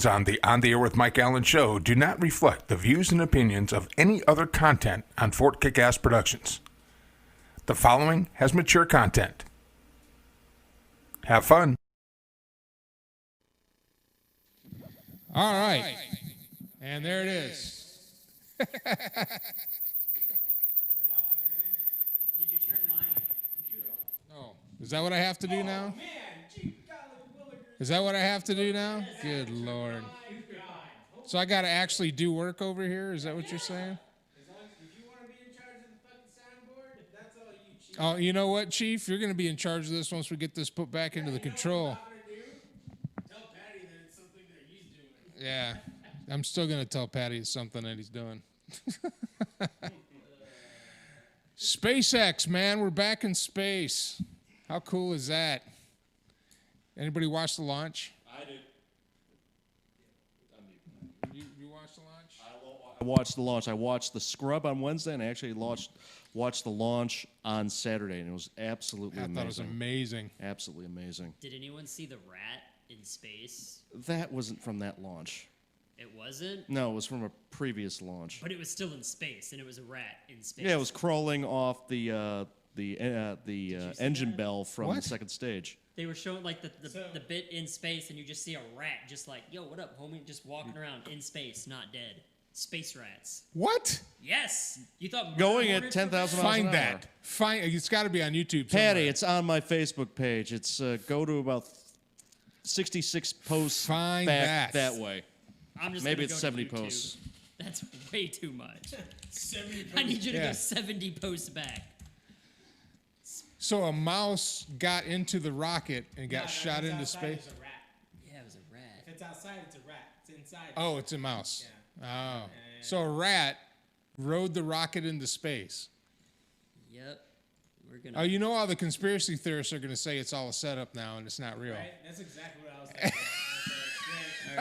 opinions on the Air with Mike Allen show do not reflect the views and opinions of any other content on Fort Kickass Productions. The following has mature content. Have fun. All right. And there it is. Did you turn my computer off? Oh, is that what I have to do now? Man, gee, God, look, Is that what I have to do now? Good Lord. So I got to actually do work over here? Is that what you're saying? As long as if you want to be in charge of the fucking soundboard, that's all you, Chief. Oh, you know what, Chief? You're going to be in charge of this once we get this put back into the control. Tell Patty that it's something that he's doing. Yeah. I'm still going to tell Patty it's something that he's doing. SpaceX, man. We're back in space. How cool is that? Anybody watch the launch? I did. You watched the launch? I watched the launch. I watched the scrub on Wednesday, and I actually watched the launch on Saturday, and it was absolutely I amazing. thought it was amazing. Absolutely amazing. Did anyone see the rat in space? That wasn't from that launch. It wasn't, No, it was from a previous launch. but it was still in space, and it was a rat in space. Yeah, it was crawling off the engine bell from What? the second stage. They were showing like the bit in space, and you just see a rat just like, yo, what up, homie? Just walking around in space, not dead. Space rats. What? Yes. You thought Going murder at hornets were 10,000 bad? miles an Find hour. that. It's got to be on YouTube. Patty, somewhere. it's on my Facebook page. It's go to about 66 posts Find back that. way. I'm just Maybe gonna it's go to 70 YouTube. posts. That's way too much. 70 I need you to Yeah. go 70 posts back. So a mouse got into the rocket and got shot into space? It's a rat. Yeah, it was a rat. If it's outside, it's a rat. It's inside. Oh, it's a mouse. Oh. So a rat rode the rocket into space. Yep. We're gonna. Oh, you know all the conspiracy theorists are going to say it's all a setup now and it's not real. Right? That's exactly what I was thinking.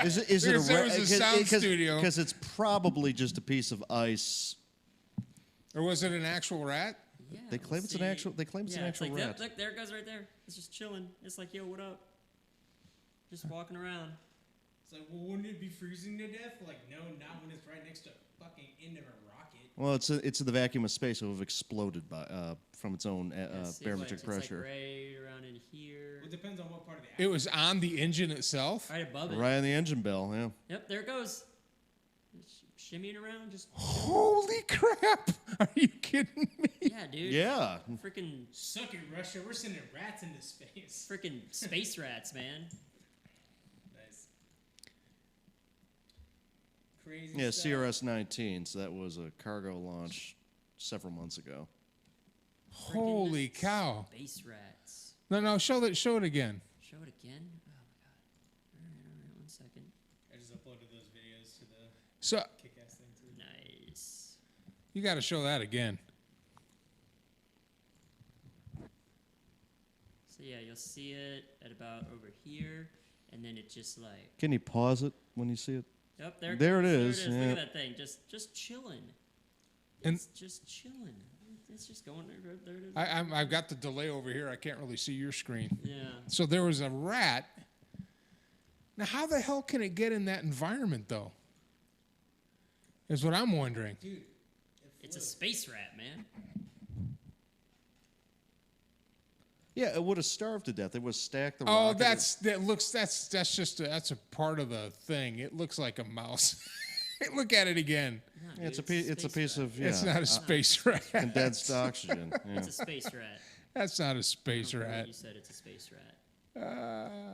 Is it a Because there was a sound studio. Because it's probably just a piece of ice. Or was it an actual rat? Yeah, They we'll claim it's an see. actual. They claim it's an Yeah, actual like, rat. Look, there it goes right there. It's just chilling. It's like, yo, what up? Just walking around. It's like, well, wouldn't it be freezing to death? Like, no, not when it's right next to a fucking end of a rocket. Well, it's in the vacuum of space. It would have exploded from its own It's barometric it's pressure. like right around in here. Well, it depends on what part of the It was on the engine itself? Right above it. Right on the engine bell. Yeah. Yep, there it goes. Shimmying around, just Holy crap! Are you kidding me? yeah, dude. Yeah. Freaking Suck it, Russia. We're sending rats into space. freaking space rats, man. Nice. Crazy Yeah. stuff. CRS-19. So that was a cargo launch several months ago. Holy cow. Space rats. No, show it again. Show it again. Oh my god. All right, 1 second. I just uploaded those videos to the So kick-ass thing, too. Nice. you got to show that again. So yeah, you'll see it at about over here, and then it just like. Can you pause it when you see it? Yep, There it There is, Look yeah. at that thing, just chilling. And- It's just chilling. It's just going there. I've got the delay over here. I can't really see your screen. Yeah. So there was a rat. Now, how the hell can it get in that environment, though? Is what I'm wondering. Dude, It's a space rat, man. Yeah, it would have starved to death. It would have stacked the Oh, rocket. that's a part of the thing. It looks like a mouse. Look at it again. No, Yeah, it's a dude, piece space rat. of yeah, It's not a space rat. condensed oxygen. Yeah. It's a space rat. That's not a space I don't know what rat. You said it's a space rat.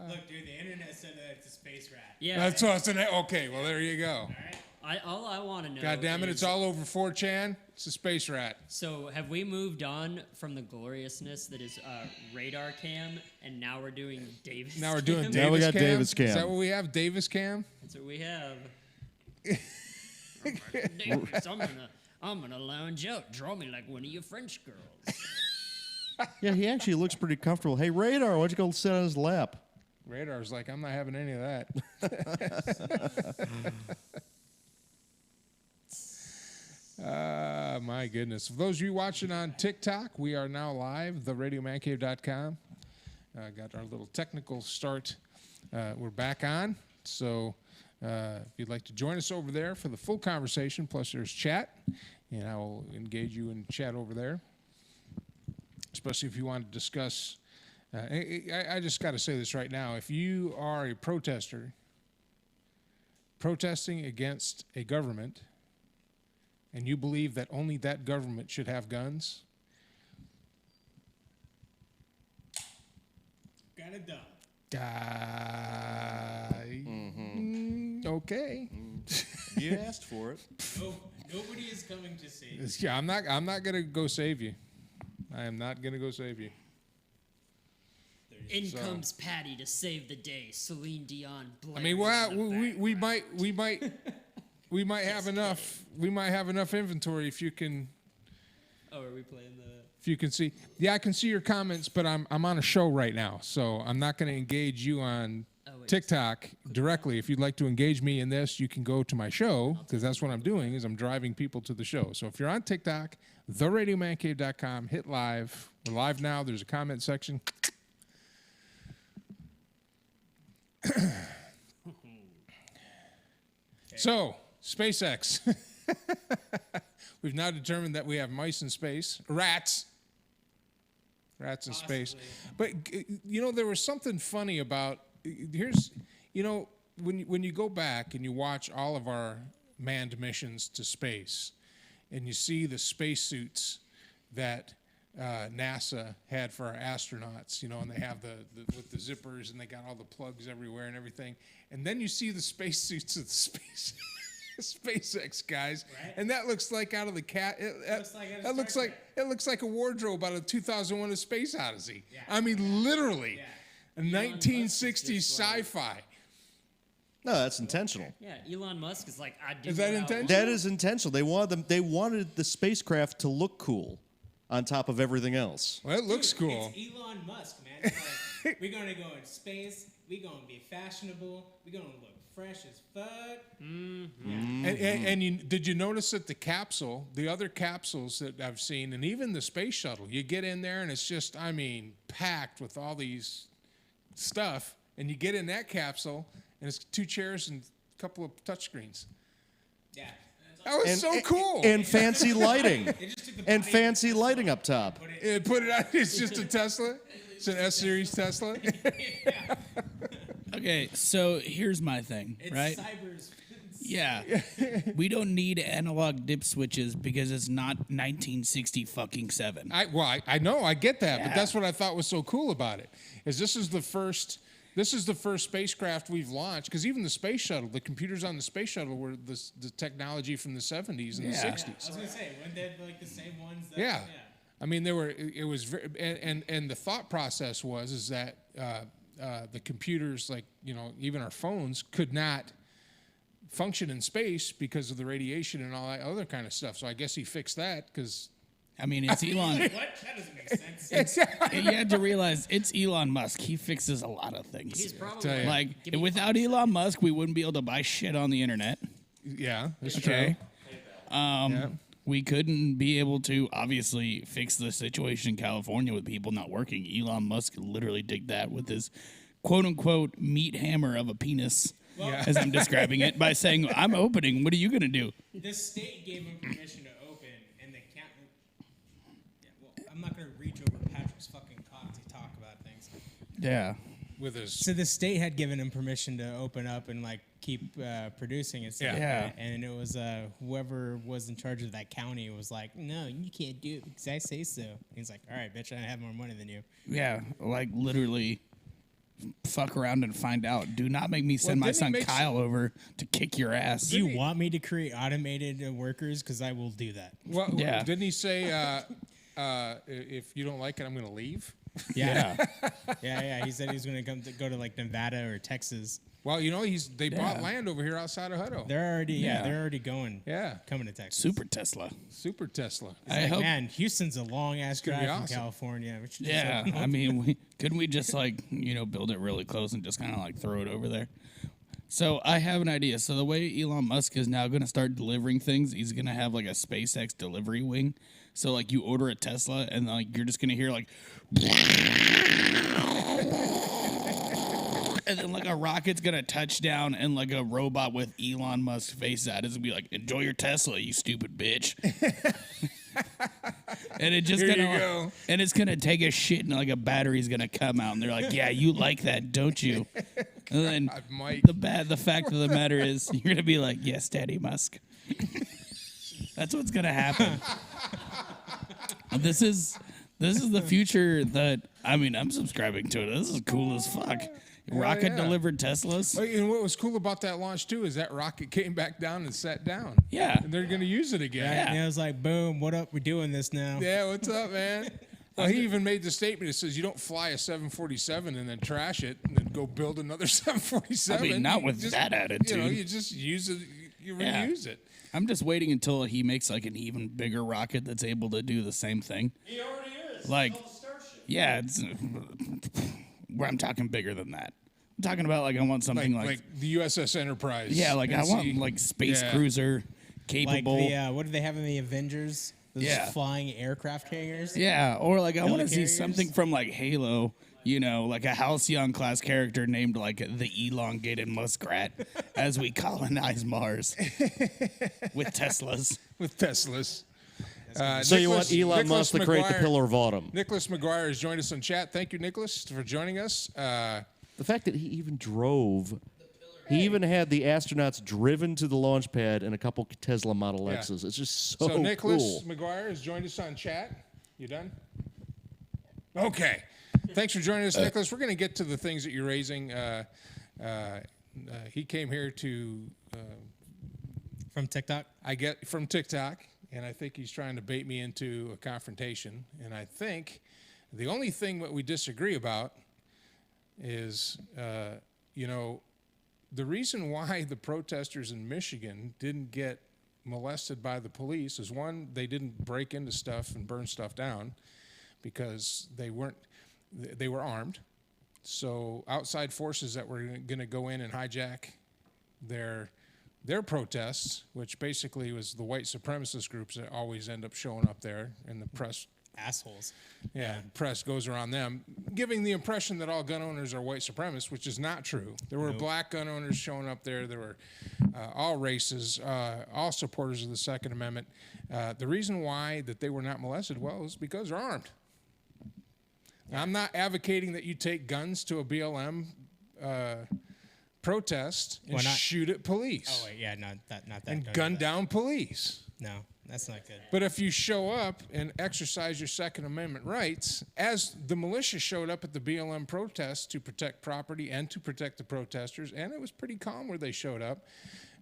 look, dude, the internet said that it's a space rat. Yeah. That's what's in it. Okay, well there you go. All I want to know. God damn it, is, it's all over 4chan. It's a space rat. So have we moved on from the gloriousness that is radar cam, and now we're doing Davis? Now we're doing cam? Davis Now we got cam. Davis cam. Is that what we have? Davis cam? That's what we have. Davis, I'm gonna lounge out. Draw me like one of your French girls. Yeah, he actually looks pretty comfortable. Hey, Radar, why don't you go sit on his lap? Radar's like, I'm not having any of that. My goodness. For those of you watching on TikTok, we are now live, theradiomancave.com. Got our little technical start. We're back on. So If you'd like to join us over there for the full conversation, plus there's chat, and I will engage you in chat over there, especially if you want to discuss. I just got to say this right now. If you are a protester protesting against a government and you believe that only that government should have guns, Got it done. Okay. You asked for it. No, nobody is coming to save you. Yeah, I'm not gonna go save you. I am not gonna go save you. In comes Patty to save the day. Celine Dion. I mean, well, we might have enough. We might have enough inventory if you can. Oh, are we playing the? If you can see, yeah, I can see your comments, but I'm on a show right now, so I'm not going to engage you on TikTok directly. If you'd like to engage me in this, you can go to my show, because that's what I'm doing, is I'm driving people to the show. So if you're on TikTok, theradiomancave.com, hit live. We're live now. There's a comment section. So, SpaceX. We've now determined that we have mice in space, rats in space. But there was something funny about when you go back and you watch all of our manned missions to space, and you see the spacesuits that NASA had for our astronauts, and they have the with the zippers, and they got all the plugs everywhere and everything, and then you see the spacesuits of the SpaceX guys, right? And that looks like out of the cat. It looks like a wardrobe out of 2001: A Space Odyssey. Yeah. I mean, literally, a 1960s sci-fi. No, that's intentional. Yeah, Elon Musk is like, I do. Is that intentional? That is intentional. They wanted the spacecraft to look cool on top of everything else. Well, it looks cool. It's Elon Musk, man. It's like, we're gonna go in space. We're gonna be fashionable. We're gonna look fresh as fuck. Mm-hmm. Yeah. And did you notice that the other capsules that I've seen, and even the space shuttle, you get in there and it's just, packed with all these stuff, and you get in that capsule and it's 2 chairs and a couple of touchscreens. Yeah. That was so cool. And fancy lighting. And fancy lighting up top. Put it on. It's just a Tesla. It's an S-Series Tesla. Okay, so here's my thing, right? Yeah. We don't need analog dip switches because it's not 1967. I know, I get that, but that's what I thought was so cool about it. Is this is the first spacecraft we've launched, because even the space shuttle, the computers on the space shuttle were the technology from the 70s and the 60s. I was gonna say, weren't they like the same ones? Yeah. I mean, it was very, and the thought process is that the computers, like, even our phones, could not function in space because of the radiation and all that other kind of stuff. So I guess he fixed that, because it's Elon. What? That doesn't make sense. You had to realize it's Elon Musk. He fixes a lot of things. He's probably like, without Elon Musk, we wouldn't be able to buy shit on the internet. Yeah, that's Okay. true. We couldn't be able to obviously fix the situation in California with people not working. Elon Musk literally did that with his quote unquote meat hammer of a penis, as I'm describing it, by saying, I'm opening. What are you going to do? The state gave him permission to open, and the county. Yeah, well, I'm not going to reach over Patrick's fucking cock to talk about things. Yeah. With his So the state had given him permission to open up and keep producing and stuff. Yeah. And it was whoever was in charge of that county was like, no, you can't do it because I say so. And he's like, all right, bitch, I have more money than you. Yeah, literally fuck around and find out. Do not make me send my son Kyle over to kick your ass. Do you want me to create automated workers? Because I will do that. Well, Yeah. didn't he say, if you don't like it, I'm going to leave? Yeah. Yeah. He said he was going to go to Nevada or Texas. Well, they bought land over here outside of Hutto. They're already going. Yeah. Coming to Texas. Super Tesla. Super Tesla. I hope. Man, Houston's a long ass gonna be drive from awesome. California. We should just Yeah, open up. I mean, couldn't we just build it really close and just kind of throw it over there? So I have an idea. So the way Elon Musk is now going to start delivering things, he's going to have a SpaceX delivery wing. So you order a Tesla and And then like a rocket's gonna touch down, and like a robot with Elon Musk's face at is gonna be like, "Enjoy your Tesla, you stupid bitch." And it just Here gonna you go. and it's gonna take a shit, and like a battery's gonna come out, and they're like, "Yeah, you like that, don't you?" And then Mike. the fact of the matter is, you're gonna be like, "Yes, Daddy Musk." That's what's gonna happen. This is the future that I'm subscribing to it. This is cool as fuck. Rocket yeah. delivered Teslas. Oh, and what was cool about that launch too is that rocket came back down and sat down. Yeah. And they're gonna use it again. And it was like, boom, what up? We're doing this now. Yeah, what's up, man? Well, he even made the statement. It says you don't fly a 747 and then trash it and then go build another 747. I mean, not with that attitude. You know, you just use it. You Yeah. reuse it. I'm just waiting until he makes like an even bigger rocket that's able to do the same thing. He already is. Like, yeah, it's where I'm talking bigger than that. I'm talking about like I want something like, the USS Enterprise. yeah, like I want NC. like space Yeah. cruiser Like capable. the, what do they have in the Avengers? Those Yeah. flying aircraft hangars? Yeah, or like I want to see Helicarriers? something from like Halo, like a Halcyon class character named like the elongated muskrat as we colonize Mars with Teslas. With Teslas. So you want Elon Musk to create the pillar of autumn? Nicholas McGuire has joined us on chat. Thank you, Nicholas, for joining us. The fact that he even drove, he even had the astronauts driven to the launch pad in a couple Tesla Model Yeah. X's. It's just so, So Nicholas cool. McGuire has joined us on chat. You done? Okay. Thanks for joining us, Nicholas. We're going to get to the things that you're raising. He came here to, From TikTok? I get from TikTok, and I think he's trying to bait me into a confrontation. And I think the only thing that we disagree about is, the reason why the protesters in Michigan didn't get molested by the police is one, they didn't break into stuff and burn stuff down because they were armed. So outside forces that were going to go in and hijack their protests, which basically was the white supremacist groups that always end up showing up there, and the press Assholes. press goes around them, giving the impression that all gun owners are white supremacists, which is not true. There were black gun owners showing up there. There were all races, all supporters of the Second Amendment. The reason why that they were not molested, well, is because they're armed. Now, I'm not advocating that you take guns to a BLM protest and Why not? shoot at police Oh, wait, yeah, not that. and don't gun do that. down police. No, that's not good. But if you show up and exercise your Second Amendment rights, as the militia showed up at the BLM protests to protect property and to protect the protesters, and it was pretty calm where they showed up,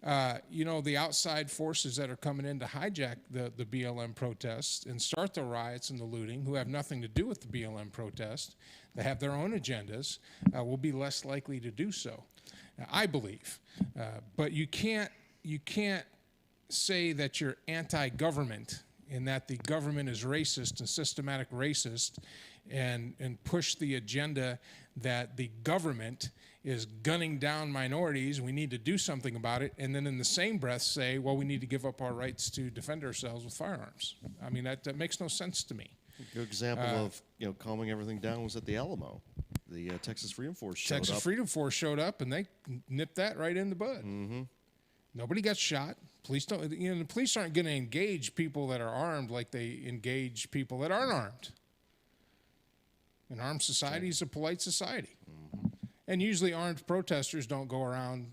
the outside forces that are coming in to hijack the BLM protests and start the riots and the looting, who have nothing to do with the BLM protest, they have their own agendas, will be less likely to do so, I believe. But you can't say that you're anti-government and that the government is racist and systematic racist and push the agenda that the government is gunning down minorities and we need to do something about it, and then in the same breath say, well, we need to give up our rights to defend ourselves with firearms. I mean, that makes no sense to me. A good example of calming everything down was at the Alamo. The Texas Freedom Force showed Texas up. Freedom Force showed up and they nipped that right in the bud. Mm-hmm. Nobody got shot. Police don't. The police aren't going to engage people that are armed like they engage people that aren't armed. An armed society is a polite society, and usually armed protesters don't go around.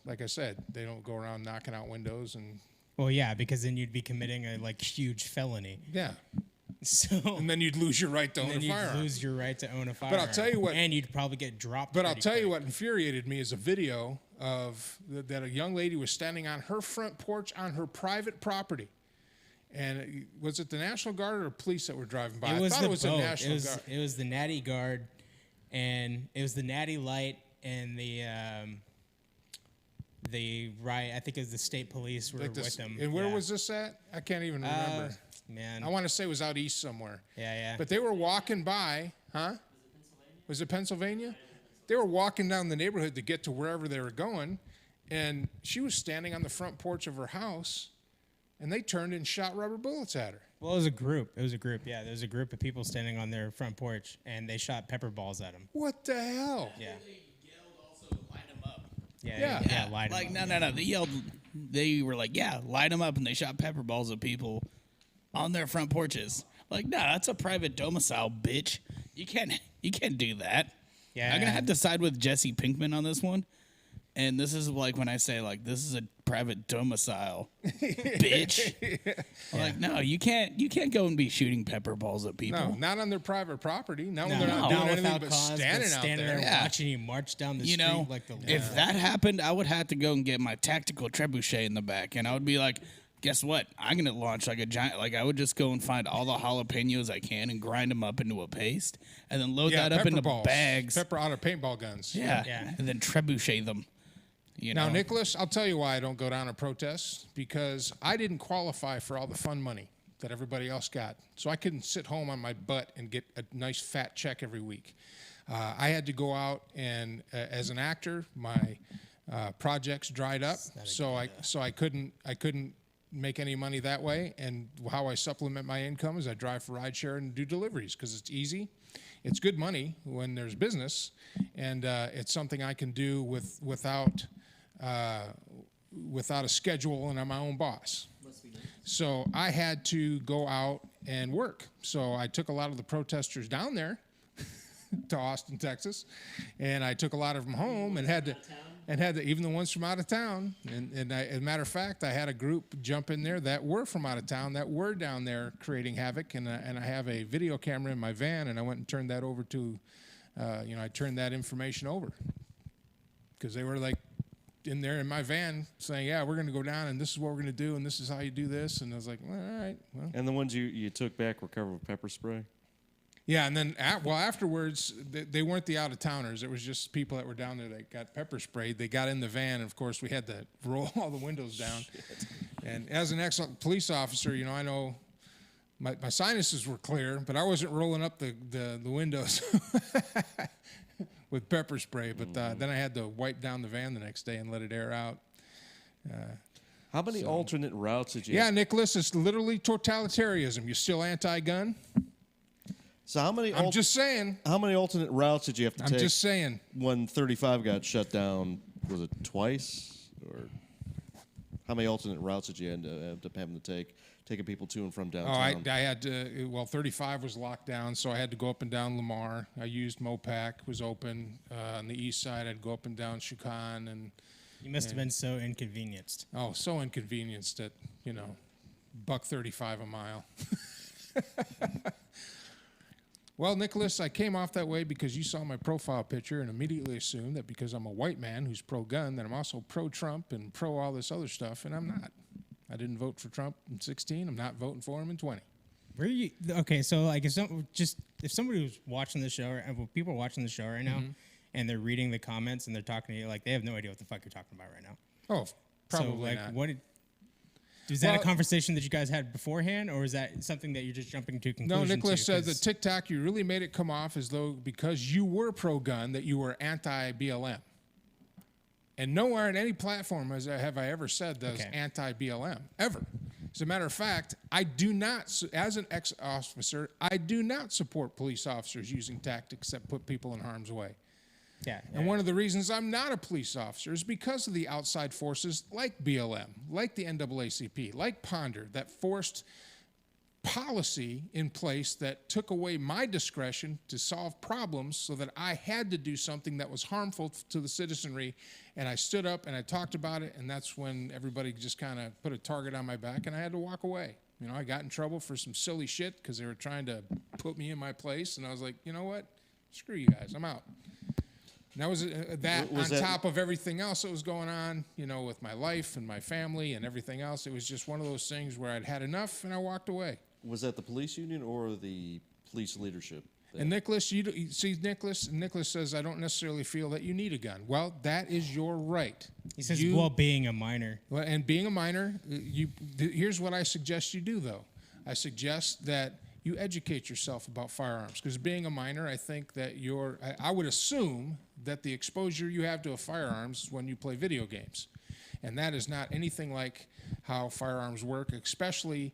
Like I said, they don't go around knocking out windows and Well, yeah, because then you'd be committing a huge felony. yeah, So and then you'd lose your right to own then a you'd firearm. lose your right to own a firearm. I'll tell you what- and you'd probably get dropped. But I'll pretty tell you quick. what infuriated me is a video of that a young lady was standing on her front porch on her private property. And was it the National Guard or police that were driving by? It was I thought the it was boat. the National Guard. It was the Natty Guard, and it was the Natty Light and the riot. I think it was the state police were Like with this, them. and where Yeah. was this at? I can't even remember. Man, I want to say it was out east somewhere. yeah. But they were walking by, huh? Was it Pennsylvania? They were walking down the neighborhood to get to wherever they were going, and she was standing on the front porch of her house, and they turned and shot rubber bullets at her. Well, it was a group. Yeah, there was a group of people standing on their front porch, and they shot pepper balls at them. What the hell? Yeah. Yeah, light 'em Like, up. no. They were like, yeah, light them up, and they shot pepper balls at people on their front porches. Like, no, that's a private domicile, bitch. You can't do that. Yeah. I'm gonna have to side with Jesse Pinkman on this one. And this is like when I say, like, this is a private domicile, bitch. Like, no, you can't go and be shooting pepper balls at people. No, not on their private property. Not when No, they're not no. doing not anything without but cause, standing out there. Yeah. watching you march down the You street know, like the if that happened, I would have to go and get my tactical trebuchet in the back, and I would be like, guess what? I'm gonna launch like a giant. Like, I would just go and find all the jalapenos I can and grind them up into a paste, and then load that up pepper into balls. bags. Pepper out of paintball guns. Yeah, and then trebuchet them. You Now, know, Nicholas, I'll tell you why I don't go down to protest, because I didn't qualify for all the fun money that everybody else got. So I couldn't sit home on my butt and get a nice fat check every week. I had to go out and, as an actor, my projects dried up, so I couldn't make any money that way. And how I supplement my income is I drive for rideshare and do deliveries because it's easy. It's good money when there's business, and it's something I can do without a schedule, and I'm my own boss. So I had to go out and work. So I took a lot of the protesters down there to Austin, Texas, and I took a lot of them home and had to even the ones from out of town. And as a matter of fact, I had a group jump in there that were from out of town that were down there creating havoc. And I have a video camera in my van, and I went and turned that over to, I turned that information over because they were like in there in my van saying, yeah, we're going to go down and this is what we're going to do and this is how you do this. And I was like, well, all right, well. And the ones you took back were covered with pepper spray? Yeah, and then afterwards, they weren't the out-of-towners. It was just people that were down there that got pepper sprayed. They got in the van, and of course, we had to roll all the windows down. And as an excellent police officer, I know my sinuses were clear, but I wasn't rolling up the windows with pepper spray. But then I had to wipe down the van the next day and let it air out. How many alternate routes did you Yeah, have? Nicholas, it's literally totalitarianism. You still anti-gun? So how many I'm just saying. how many alternate routes did you have to I'm take just saying. when 35 got shut down? Was it twice? Or how many alternate routes did you end up having to take, taking people to and from Oh, downtown? I had to, 35 was locked down, so I had to go up and down Lamar. I used Mopac, was open. On the east side, I'd go up and down Shukan, and, You must have been so inconvenienced. so inconvenienced that, $1.35 a mile. Well, Nicholas, I came off that way because you saw my profile picture and immediately assumed that because I'm a white man who's pro-gun, that I'm also pro-Trump and pro all this other stuff, and I'm not. I didn't vote for Trump in 16. I'm not voting for him in 20. Where you? Okay, so like if somebody was watching the show, or if people are watching the show right now, and they're reading the comments and they're talking to you, like they have no idea what the fuck you're talking about right now. Oh, probably so, like, not. what? Is that Well- a conversation that you guys had beforehand, or is that something that you're just jumping to No, conclusion? Nicholas to, said that 'cause- TikTok, you really made it come off as though because you were pro-gun that you were anti-BLM. And nowhere on any platform have I ever said that I was Okay. anti-BLM, ever. As a matter of fact, I do not, as an ex-officer, I do not support police officers using tactics that put people in harm's way. yeah, And one of the reasons I'm not a police officer is because of the outside forces like BLM, like the NAACP, like Ponder, that forced policy in place that took away my discretion to solve problems so that I had to do something that was harmful to the citizenry. And I stood up and I talked about it, and that's when everybody just kind of put a target on my back, and I had to walk away. I got in trouble for some silly shit because they were trying to put me in my place, and I was like, you know what? Screw you guys, I'm out. And that was Was on that- top of everything else that was going on, with my life and my family and everything else. It was just one of those things where I'd had enough and I walked away. Was that the police union or the police leadership? And Nicholas, you see, Nicholas says, I don't necessarily feel that you need a gun. Well, that is your right. he says, You- well, being a minor. Well, and being a minor, here's what I suggest you do, though. I suggest that you educate yourself about firearms, because being a minor, I think that I would assume that the exposure you have to a firearms is when you play video games. And that is not anything like how firearms work, especially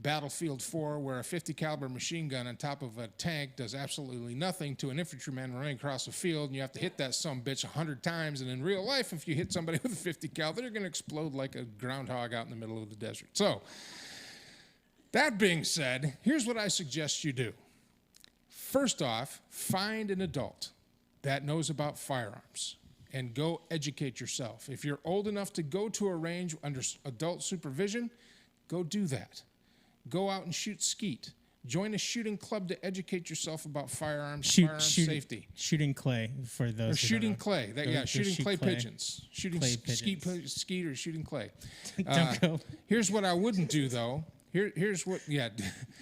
Battlefield 4, where a 50 caliber machine gun on top of a tank does absolutely nothing to an infantryman running across a field, and you have to hit that sumbitch 100 times. And in real life, if you hit somebody with a 50 cal, they're going to explode like a groundhog out in the middle of the desert. So, that being said, here's what I suggest you do. First off, find an adult that knows about firearms and go educate yourself. If you're old enough to go to a range under adult supervision, go do that. Go out and shoot skeet. Join a shooting club to educate yourself about firearms, firearms safety. Shooting clay for those. Or who shooting don't know. clay. Go Shooting shoot clay pigeons. Shooting Clay skeet or shooting clay. Don't go. Here's what I wouldn't do, though. Here's what, yeah.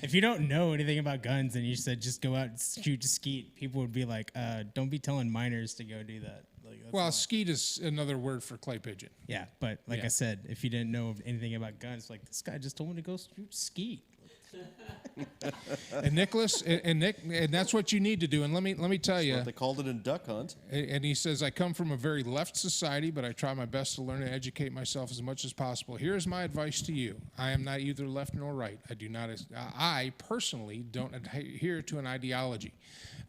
If you don't know anything about guns and you said just go out and shoot skeet, people would be like, "Don't be telling minors to go do that." Like, that's Well, not- skeet is another word for clay pigeon. yeah, but like Yeah. I said, if you didn't know anything about guns, like this guy just told me to go shoot skeet. And Nicholas and Nick, and that's what you need to do. And let me tell you, What they called it in duck hunt. and he says, I come from a very left society, but I try my best to learn and educate myself as much as possible. Here's my advice to you. I am not either left nor right. I personally don't adhere to an ideology.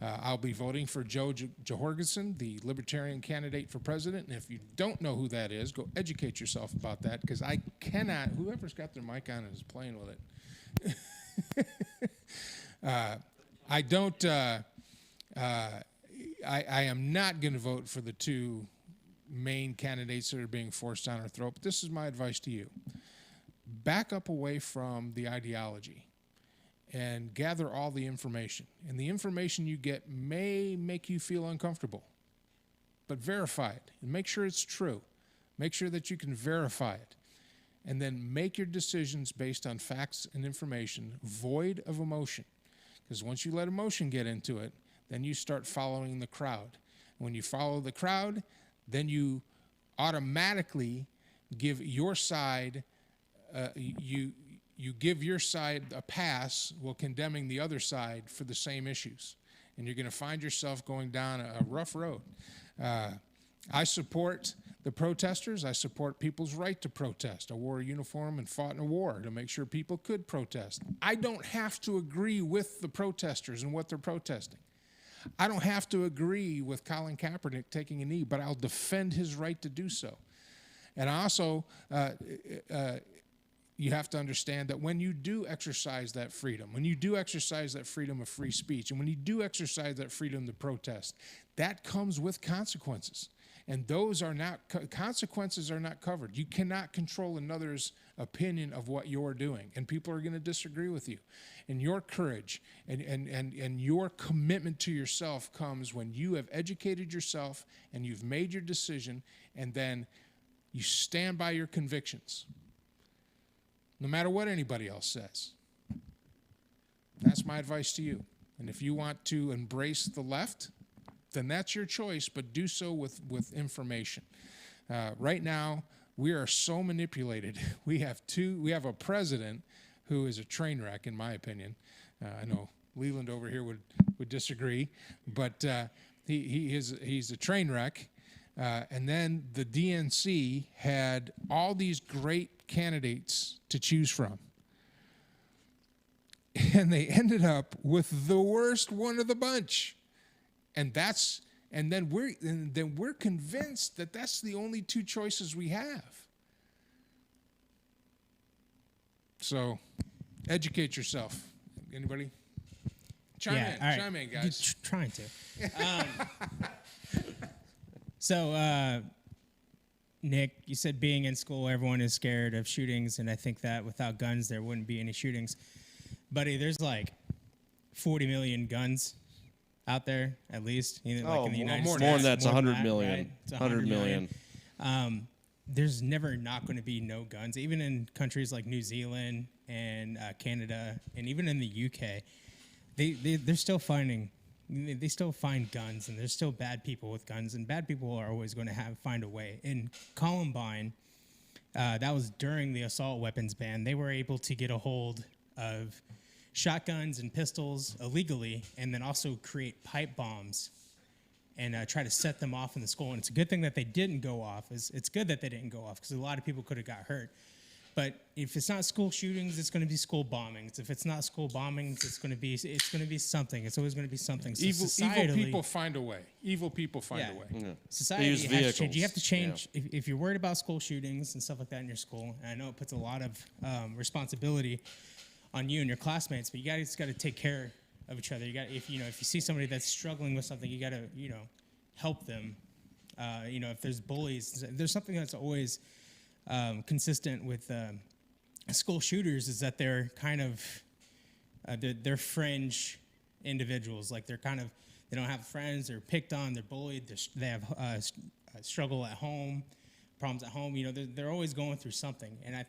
I'll be voting for Joe Jorgensen, the Libertarian candidate for president. And if you don't know who that is, go educate yourself about that, because I cannot, whoever's got their mic on and is playing with it. I don't. I am not going to vote for the two main candidates that are being forced down our throat. But this is my advice to you: back up away from the ideology and gather all the information. And the information you get may make you feel uncomfortable, but verify it and make sure it's true. Make sure that you can verify it. And then make your decisions based on facts and information, void of emotion. Because once you let emotion get into it, then you start following the crowd. When you follow the crowd, then you automatically give your side, you give your side a pass while condemning the other side for the same issues. And you're going to find yourself going down a rough road. I support the protesters. I support people's right to protest. I wore a uniform and fought in a war to make sure people could protest. I don't have to agree with the protesters and what they're protesting. I don't have to agree with Colin Kaepernick taking a knee, but I'll defend his right to do so. And I also, you have to understand that when you do exercise that freedom, when you do exercise that freedom of free speech, and when you do exercise that freedom to protest, that comes with consequences. And those are not, consequences are not covered. You cannot control another's opinion of what you're doing. And people are going to disagree with you. And your courage and your commitment to yourself comes when you have educated yourself and you've made your decision, and then you stand by your convictions, no matter what anybody else says. That's my advice to you. And if you want to embrace the left, then that's your choice, but do so with information. Right now, we are so manipulated. We have a president who is a train wreck, in my opinion. I know Leland over here would disagree, but he's a train wreck. And then the DNC had all these great candidates to choose from. And they ended up with the worst one of the bunch. And then we're convinced that that's the only two choices we have. So, educate yourself. Anybody? Chime in, guys. Trying to. So, Nick, you said being in school, everyone is scared of shootings, and I think that without guns, there wouldn't be any shootings. Buddy, there's like 40 million guns out there, at least. Like in the United States. More than that's More than 100 that, million. right? It's 100 million. There's never not going to be no guns, even in countries like New Zealand and Canada, and even in the UK. They're still finding. They still find guns, and there's still bad people with guns, and bad people are always going to find a way. In Columbine, that was during the assault weapons ban. They were able to get a hold of shotguns and pistols illegally, and then also create pipe bombs and try to set them off in the school. And it's a good thing that they didn't go off. It's good that they didn't go off, because a lot of people could have got hurt. But if it's not school shootings, it's going to be school bombings. If it's not school bombings, it's going to be something. It's always going to be something. So Evil societally- people find a way. Evil people find a way. Yeah. Society use has to change. vehicles. You have to change. If you're worried about school shootings and stuff like that in your school, and I know it puts a lot of responsibility on you and your classmates, but you guys got to take care of each other. You got if you see somebody that's struggling with something, you got to help them. If there's bullies, there's something that's always consistent with school shooters is that they're kind of they're fringe individuals. Like they don't have friends. They're picked on. They're bullied. They have struggle at home, problems at home. They're always going through something. And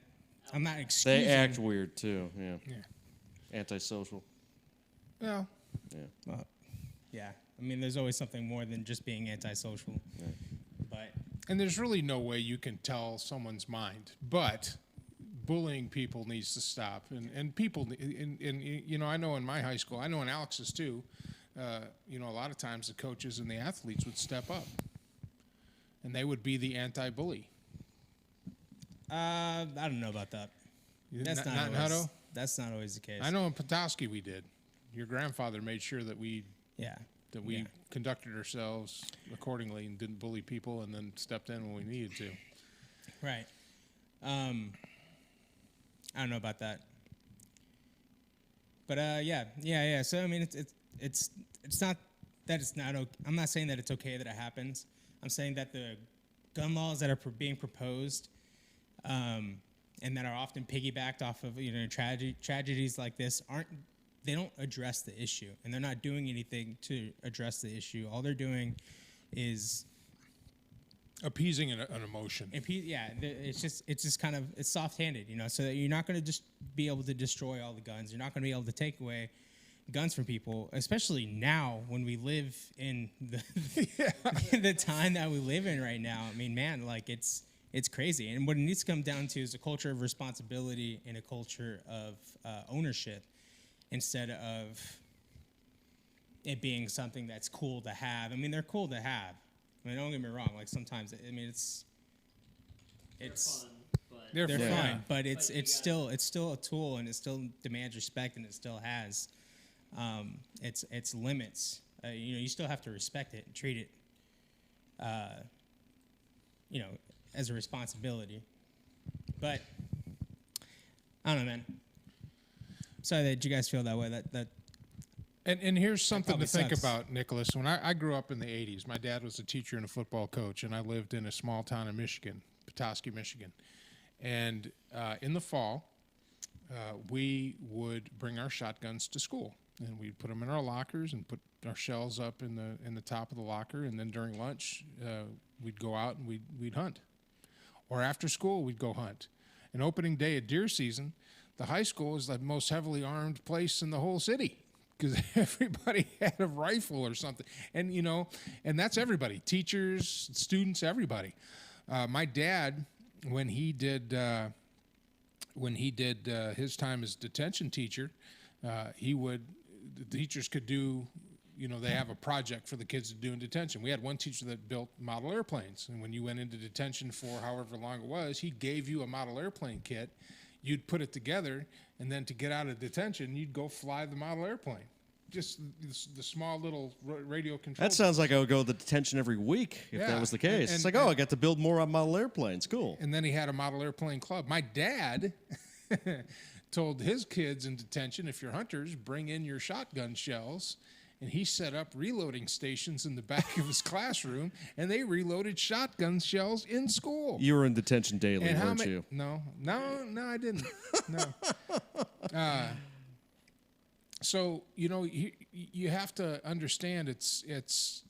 I'm not excusing. They act weird too. Yeah. Yeah. Antisocial. Well, Yeah. I mean, there's always something more than just being antisocial. But and there's really no way you can tell someone's mind, but bullying people needs to stop. And people, I know in my high school, I know in Alex's too, a lot of times the coaches and the athletes would step up, and they would be the anti-bully. I don't know about that. That's Not not in always, Hutto? that's not always the case. I know in Petoskey we did. Your grandfather made sure that we Yeah. conducted ourselves accordingly and didn't bully people, and then stepped in when we needed to. Right. I don't know about that. But yeah. So I mean, it's not that it's not. I'm not saying that it's okay that it happens. I'm saying that the gun laws that are being proposed, and that are often piggybacked off of tragedies like this they don't address the issue, and they're not doing anything to address the issue. All they're doing is Appeasing an emotion. it's just kind of it's soft-handed, so that you're not going to just be able to destroy all the guns. You're not going to be able to take away guns from people, especially now when we live in the the time that we live in right now. I mean, man, like it's crazy. And what it needs to come down to is a culture of responsibility and a culture of ownership, instead of it being something that's cool to have. I mean, they're cool to have. I mean, don't get me wrong. Like sometimes, I mean, it's Fun, but They're they're fun. fine, but it's But you still a tool, and it still demands respect, and it still has its limits. You still have to respect it and treat it, as a responsibility. But I don't know, man. Sorry that you guys feel that way. That And here's something to probably think sucks. about, Nicholas. When I grew up in the 80s, my dad was a teacher and a football coach, and I lived in a small town in Michigan, Petoskey, Michigan. And in the fall, we would bring our shotguns to school, and we'd put them in our lockers and put our shells up in the top of the locker. And then during lunch, we'd go out and we'd hunt, or after school we'd go hunt. And opening day of deer season, the high school is the most heavily armed place in the whole city, because everybody had a rifle or something. And, and that's everybody, teachers, students, everybody. My dad, when he did his time as detention teacher, the teachers could do, they have a project for the kids to do in detention. We had one teacher that built model airplanes. And when you went into detention for however long it was, he gave you a model airplane kit. You'd put it together, and then to get out of detention, you'd go fly the model airplane. Just the small little radio control. That sounds like I would go to detention every week if Yeah, that was the case. and- It's like, I got to build more model airplanes. Cool. And then he had a model airplane club. My dad told his kids in detention, if you're hunters, bring in your shotgun shells. And he set up reloading stations in the back of his classroom, and they reloaded shotgun shells in school. You were in detention daily, And weren't you? No, I didn't. No. So you have to understand it's,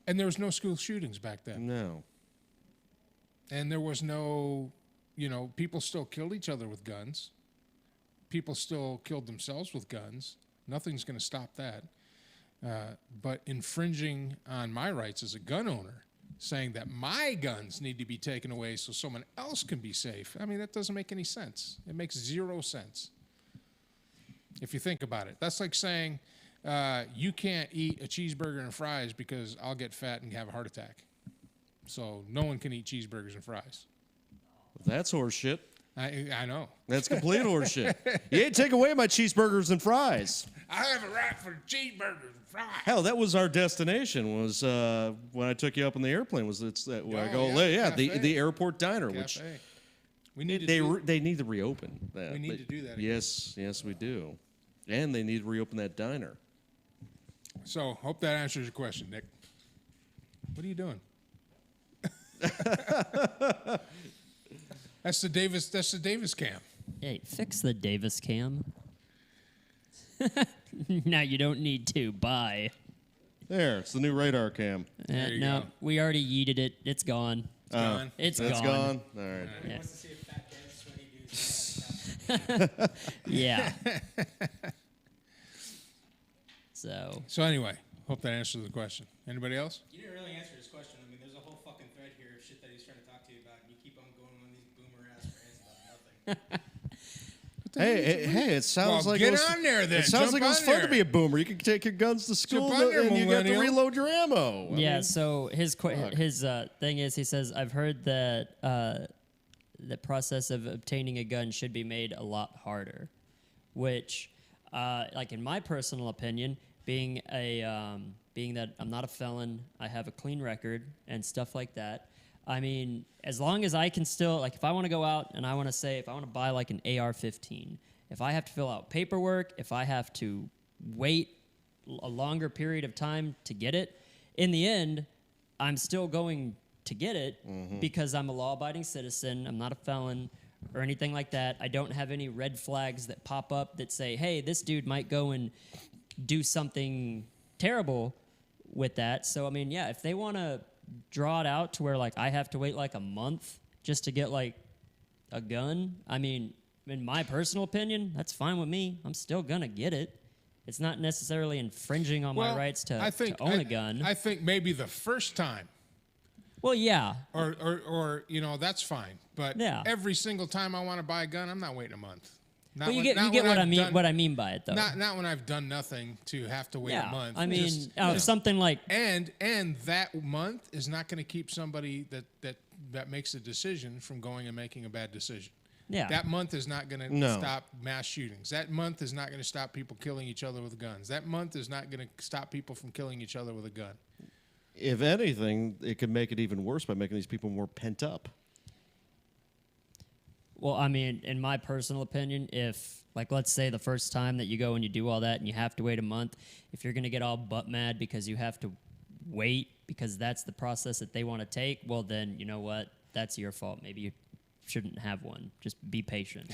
and there was no school shootings back then, No. and there was no, people still killed each other with guns. People still killed themselves with guns. Nothing's going to stop that. But infringing on my rights as a gun owner, saying that my guns need to be taken away so someone else can be safe, I mean, that doesn't make any sense. It makes zero sense. If you think about it, that's like saying you can't eat a cheeseburger and fries because I'll get fat and have a heart attack. So no one can eat cheeseburgers and fries. That's horseshit. I know. That's complete horseshit. You ain't take away my cheeseburgers and fries. I have a right for cheeseburgers and fries. Hell, that was our destination. Was when I took you up on the airplane. Was it's that where I go? yeah, the cafe. airport diner, which Cafe. We need to they need to reopen. That. We need to do that again. Yes, we do, and they need to reopen that diner. So, hope that answers your question, Nick. What are you doing? That's the Davis cam. Hey, fix the Davis cam. Now you don't need to. Bye. There, it's the new radar cam. you No, go. we already yeeted it. It's gone. Gone. It's That's gone. gone. All right. Yeah. Wants to see if Fat Dad's sweaty dudes. Yeah. So, So anyway, hope that answers the question. Anybody else? You didn't really answer his question. I mean, there's a whole fucking thread here of shit that he's trying to talk to you about, and you keep on going on these boomer ass rants about nothing. Hey! It sounds Well, like get it was, on there then. It sounds Jump like it was on fun there. to be a boomer. You can take your guns to school, on there, and you got to millennial. reload your ammo. I yeah, mean, so his thing is, he says, I've heard that the process of obtaining a gun should be made a lot harder, which, like in my personal opinion, being that I'm not a felon, I have a clean record and stuff like that. I mean, as long as I can still, like, if I want to go out and I want to say, if I want to buy like an AR-15, if I have to fill out paperwork, if I have to wait a longer period of time to get it, in the end, I'm still going to get it because I'm a law-abiding citizen. I'm not a felon or anything like that. I don't have any red flags that pop up that say, hey, this dude might go and do something terrible with that. So, I mean, yeah, if they want to draw it out to where, like, I have to wait, like, a month just to get, like, a gun, I mean, in my personal opinion, that's fine with me. I'm still going to get it. It's not necessarily infringing on my rights to own a gun. I think maybe the first time, Well, yeah. or that's fine. But Yeah. every single time I want to buy a gun, I'm not waiting a month. Not But you when- get not you get when what I I've mean. done- What I mean by it, though. Not when I've done nothing to have to wait yeah. a month. I mean, Just- something like and that month is not going to keep somebody that makes a decision from going and making a bad decision. Yeah. That month is not going to No. stop mass shootings. That month is not going to stop people killing each other with guns. That month is not going to stop people from killing each other with a gun. if anything, it could make it even worse by making these people more pent up. Well, I mean, in my personal opinion, if, like, let's say the first time that you go and you do all that and you have to wait a month, if you're going to get all butt mad because you have to wait because that's the process that they want to take, well, then, you know what? That's your fault. Maybe you shouldn't have one. Just be patient.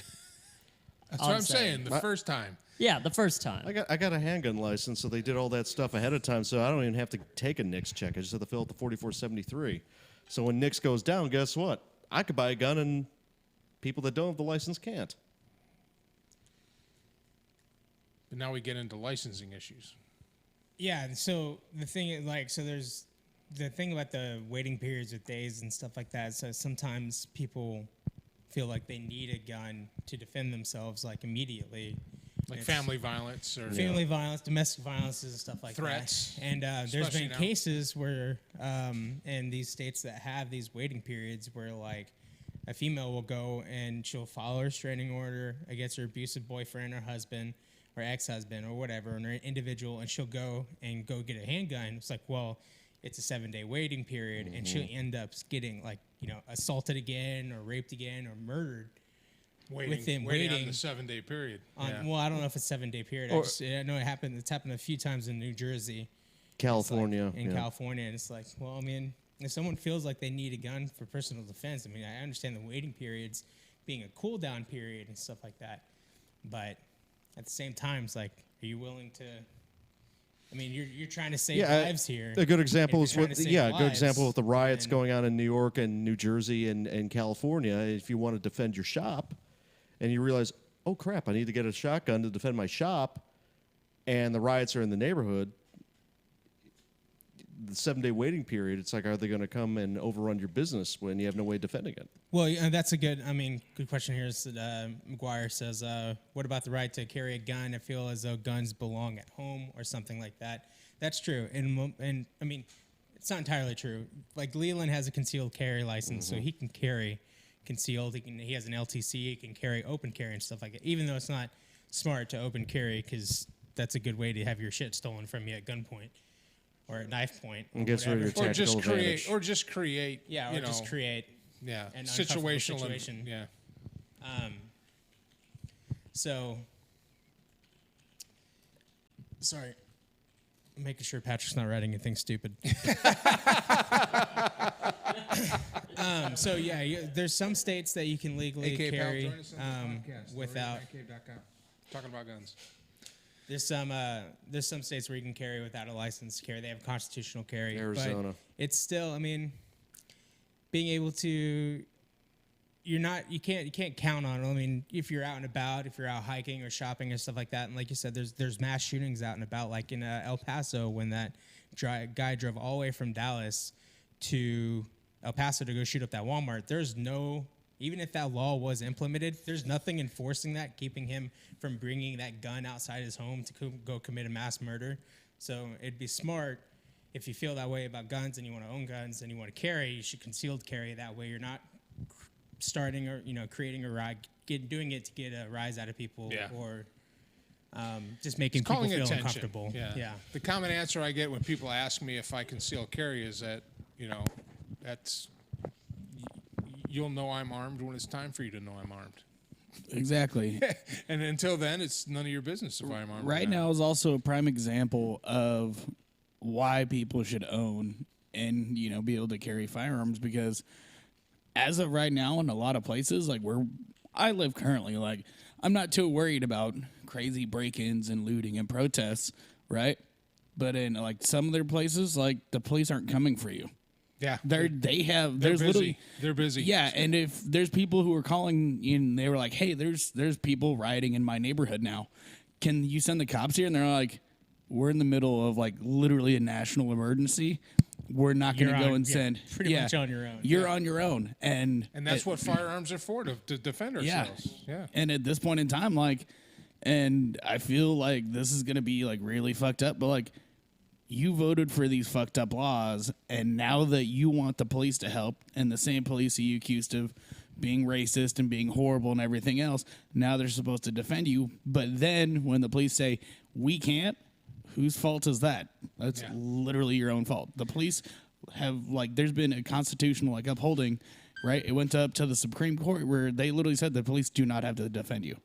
That's All what I'm I'm saying. The first time. Yeah, the first time. I got a handgun license, so they did all that stuff ahead of time, so I don't even have to take a NICS check. I just have to fill out the 4473. So when NICS goes down, guess what? I could buy a gun, and people that don't have the license can't. But now we get into licensing issues. Yeah, and so the thing is, like, so there's the thing about the waiting periods with days and stuff like that. So sometimes people feel like they need a gun to defend themselves, like, immediately. Like It's family violence or family violence, domestic violence, and stuff like Threats, that. And there's especially been now. cases where, in these states that have these waiting periods, where, like, a female will go and she'll file a restraining order against her abusive boyfriend or husband or ex-husband or whatever, and an individual, and she'll go get a handgun. It's like, well, it's a 7-day waiting period, and she'll end up getting, like, assaulted again or raped again or murdered. waiting on waiting the 7-day period. On, Yeah. Well, I don't know if it's 7-day period. I know it happened. It's happened a few times in New Jersey, California. in yeah. California, and it's like, well, I mean, if someone feels like they need a gun for personal defense, I mean, I understand the waiting periods being a cool down period and stuff like that, but at the same time, it's like, are you willing to? I mean, you're trying to save lives here. A good example If is you're what, trying to save a good example lives, with the riots then- going on in New York and New Jersey and California. If you want to defend your shop, and you realize, oh crap, I need to get a shotgun to defend my shop, and the riots are in the neighborhood. The 7-day waiting period. It's like, are they going to come and overrun your business when you have no way of defending it? Well, yeah, that's a good. I mean, good question here. Is McGuire says, "What about the right to carry a gun? I feel as though guns belong at home or something like that." That's true, and I mean, it's not entirely true. Like, Leland has a concealed carry license, so he can carry concealed. He has an LTC. He can carry open carry and stuff like that. Even though it's not smart to open carry, because that's a good way to have your shit stolen from you at gunpoint or at knife point. And gets rid of your Or tactical just create, advantage. or just create. Yeah, or you know, just create. yeah, an uncomfortable situational. situation. Yeah. So, sorry, I'm making sure Patrick's not writing anything stupid. So yeah, there's some states that you can legally AK Pal, carry join us on the podcast. without. RavenRancave.com. Talking about guns. There's some states where you can carry without a license to carry. They have constitutional carry. Arizona. But it's still, I mean, being able to, you can't count on it. I mean, if you're out and about, if you're out hiking or shopping or stuff like that, and like you said, there's mass shootings out and about, like in El Paso when that guy drove all the way from Dallas to El Paso to go shoot up that Walmart. There's no, even if that law was implemented, there's nothing enforcing that, keeping him from bringing that gun outside his home to go commit a mass murder. So it'd be smart, if you feel that way about guns and you want to own guns and you want to carry, you should concealed carry. That way you're not starting or creating a rise, doing it to get a rise out of people, Yeah. or just making It's people calling feel attention. uncomfortable. Yeah. The common answer I get when people ask me if I conceal carry is that, that's you'll know I'm armed when it's time for you to know I'm armed. Exactly. And until then, it's none of your business if I'm armed. or Right not. now is also a prime example of why people should own and be able to carry firearms, because as of right now in a lot of places like where I live currently, like I'm not too worried about crazy break-ins and looting and protests, right? But in like some other places, like the police aren't coming for you. Yeah. There's busy. literally They're busy. Yeah, and if there's people who are calling and they were like, "Hey, there's people rioting in my neighborhood now. Can you send the cops here?" And they're like, "We're in the middle of like literally a national emergency. We're not going to You're go on- and yeah, send." pretty much on your own. You're on your own, and And that's what firearms are for, to defend ourselves. Yeah. And at this point in time, like, and I feel like this is going to be like really fucked up, but like, you voted for these fucked up laws, and now that you want the police to help, and the same police that you accused of being racist and being horrible and everything else, now they're supposed to defend you. But then when the police say, we can't, whose fault is that? That's literally your own fault. The police have, like, there's been a constitutional, like, upholding, right? It went up to the Supreme Court where they literally said the police do not have to defend you.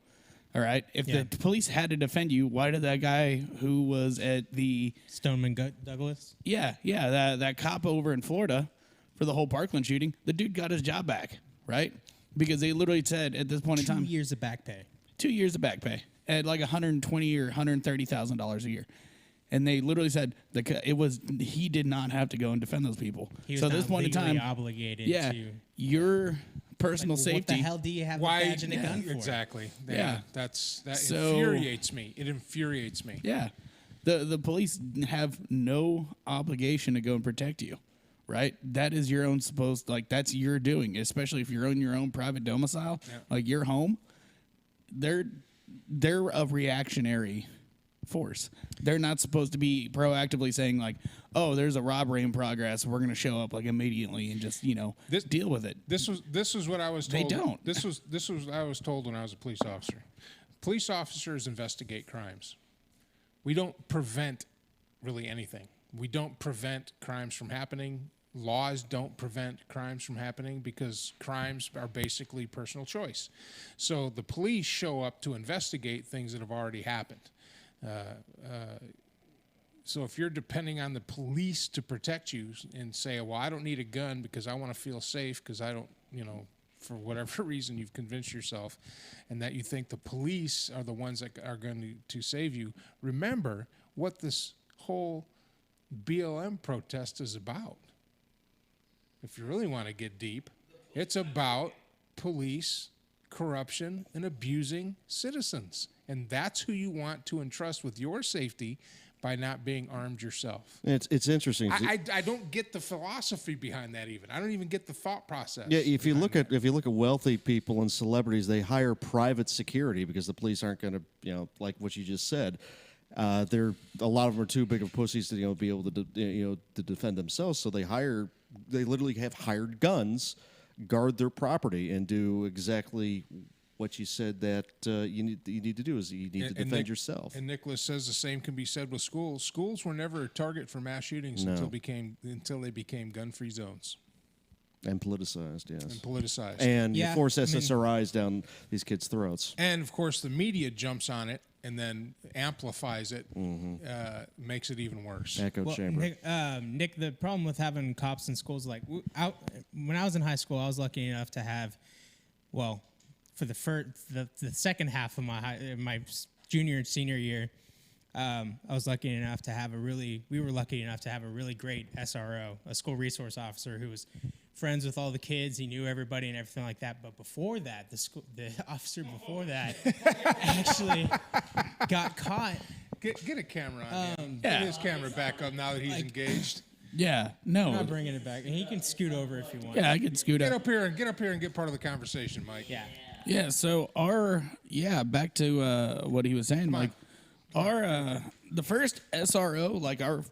All right. If the police had to defend you, why did that guy who was at the Stoneman Douglas. that cop over in Florida for the whole Parkland shooting, the dude got his job back, right? Because they literally said at this point in 2 time, years of back pay. 2 years of back pay at like $120,000 or $130,000 a year. And they literally said he did not have to go and defend those people. He was So at not this point in legally time, obligated yeah, to. your personal What safety. the hell do you have Why? a badge and a gun for? Exactly. Yeah. That So- infuriates me. It infuriates me. Yeah. The police have no obligation to go and protect you, right? That is your own that's your doing, especially if you're in your own private domicile, like your home. They're a reactionary force. They're not supposed to be proactively saying like, "Oh, there's a robbery in progress. We're going to show up like immediately and just, deal with it." This was what I was told. They don't. This was what I was told when I was a police officer. Police officers investigate crimes. We don't prevent really anything. We don't prevent crimes from happening. Laws don't prevent crimes from happening because crimes are basically personal choice. So the police show up to investigate things that have already happened. So if you're depending on the police to protect you and say, well, I don't need a gun because I want to feel safe because I don't, for whatever reason you've convinced yourself and that you think the police are the ones that are going to save you, remember what this whole BLM protest is about. If you really want to get deep, it's about police corruption and abusing citizens. And that's who you want to entrust with your safety by not being armed yourself. It's interesting. I don't get the philosophy behind that even. I don't even get the thought process. Yeah, if you look at wealthy people and celebrities, they hire private security because the police aren't going to, like what you just said. A lot of them are too big of pussies to be able to to defend themselves. So they literally have hired guns, guard their property and do exactly what you said that you need to do is you need to defend Nick- yourself. And Nicholas says the same can be said with schools. Schools were never a target for mass shootings No. until they became gun-free zones And politicized, yes. and politicized. And you Yeah, force I mean- SSRIs down these kids' throats. And of course, the media jumps on it and then amplifies it, makes it even worse. Echo Well, chamber. Nick, the problem with having cops in schools, like when I was in high school, I was lucky enough to have, well, for the second half of my junior and senior year, I was lucky enough to have we were lucky enough to have a really great SRO, a school resource officer who was friends with all the kids. He knew everybody and everything like that. But before that, the officer before that actually got caught. Get a camera on him. Yeah. Get his camera back up now that he's engaged. Yeah, I'm no. not bringing it back. And he can scoot over if you want. Yeah, I could scoot Get up. up here and get part of the conversation, Mike. Yeah. Yeah, so back to what he was saying, like the first SRO, like our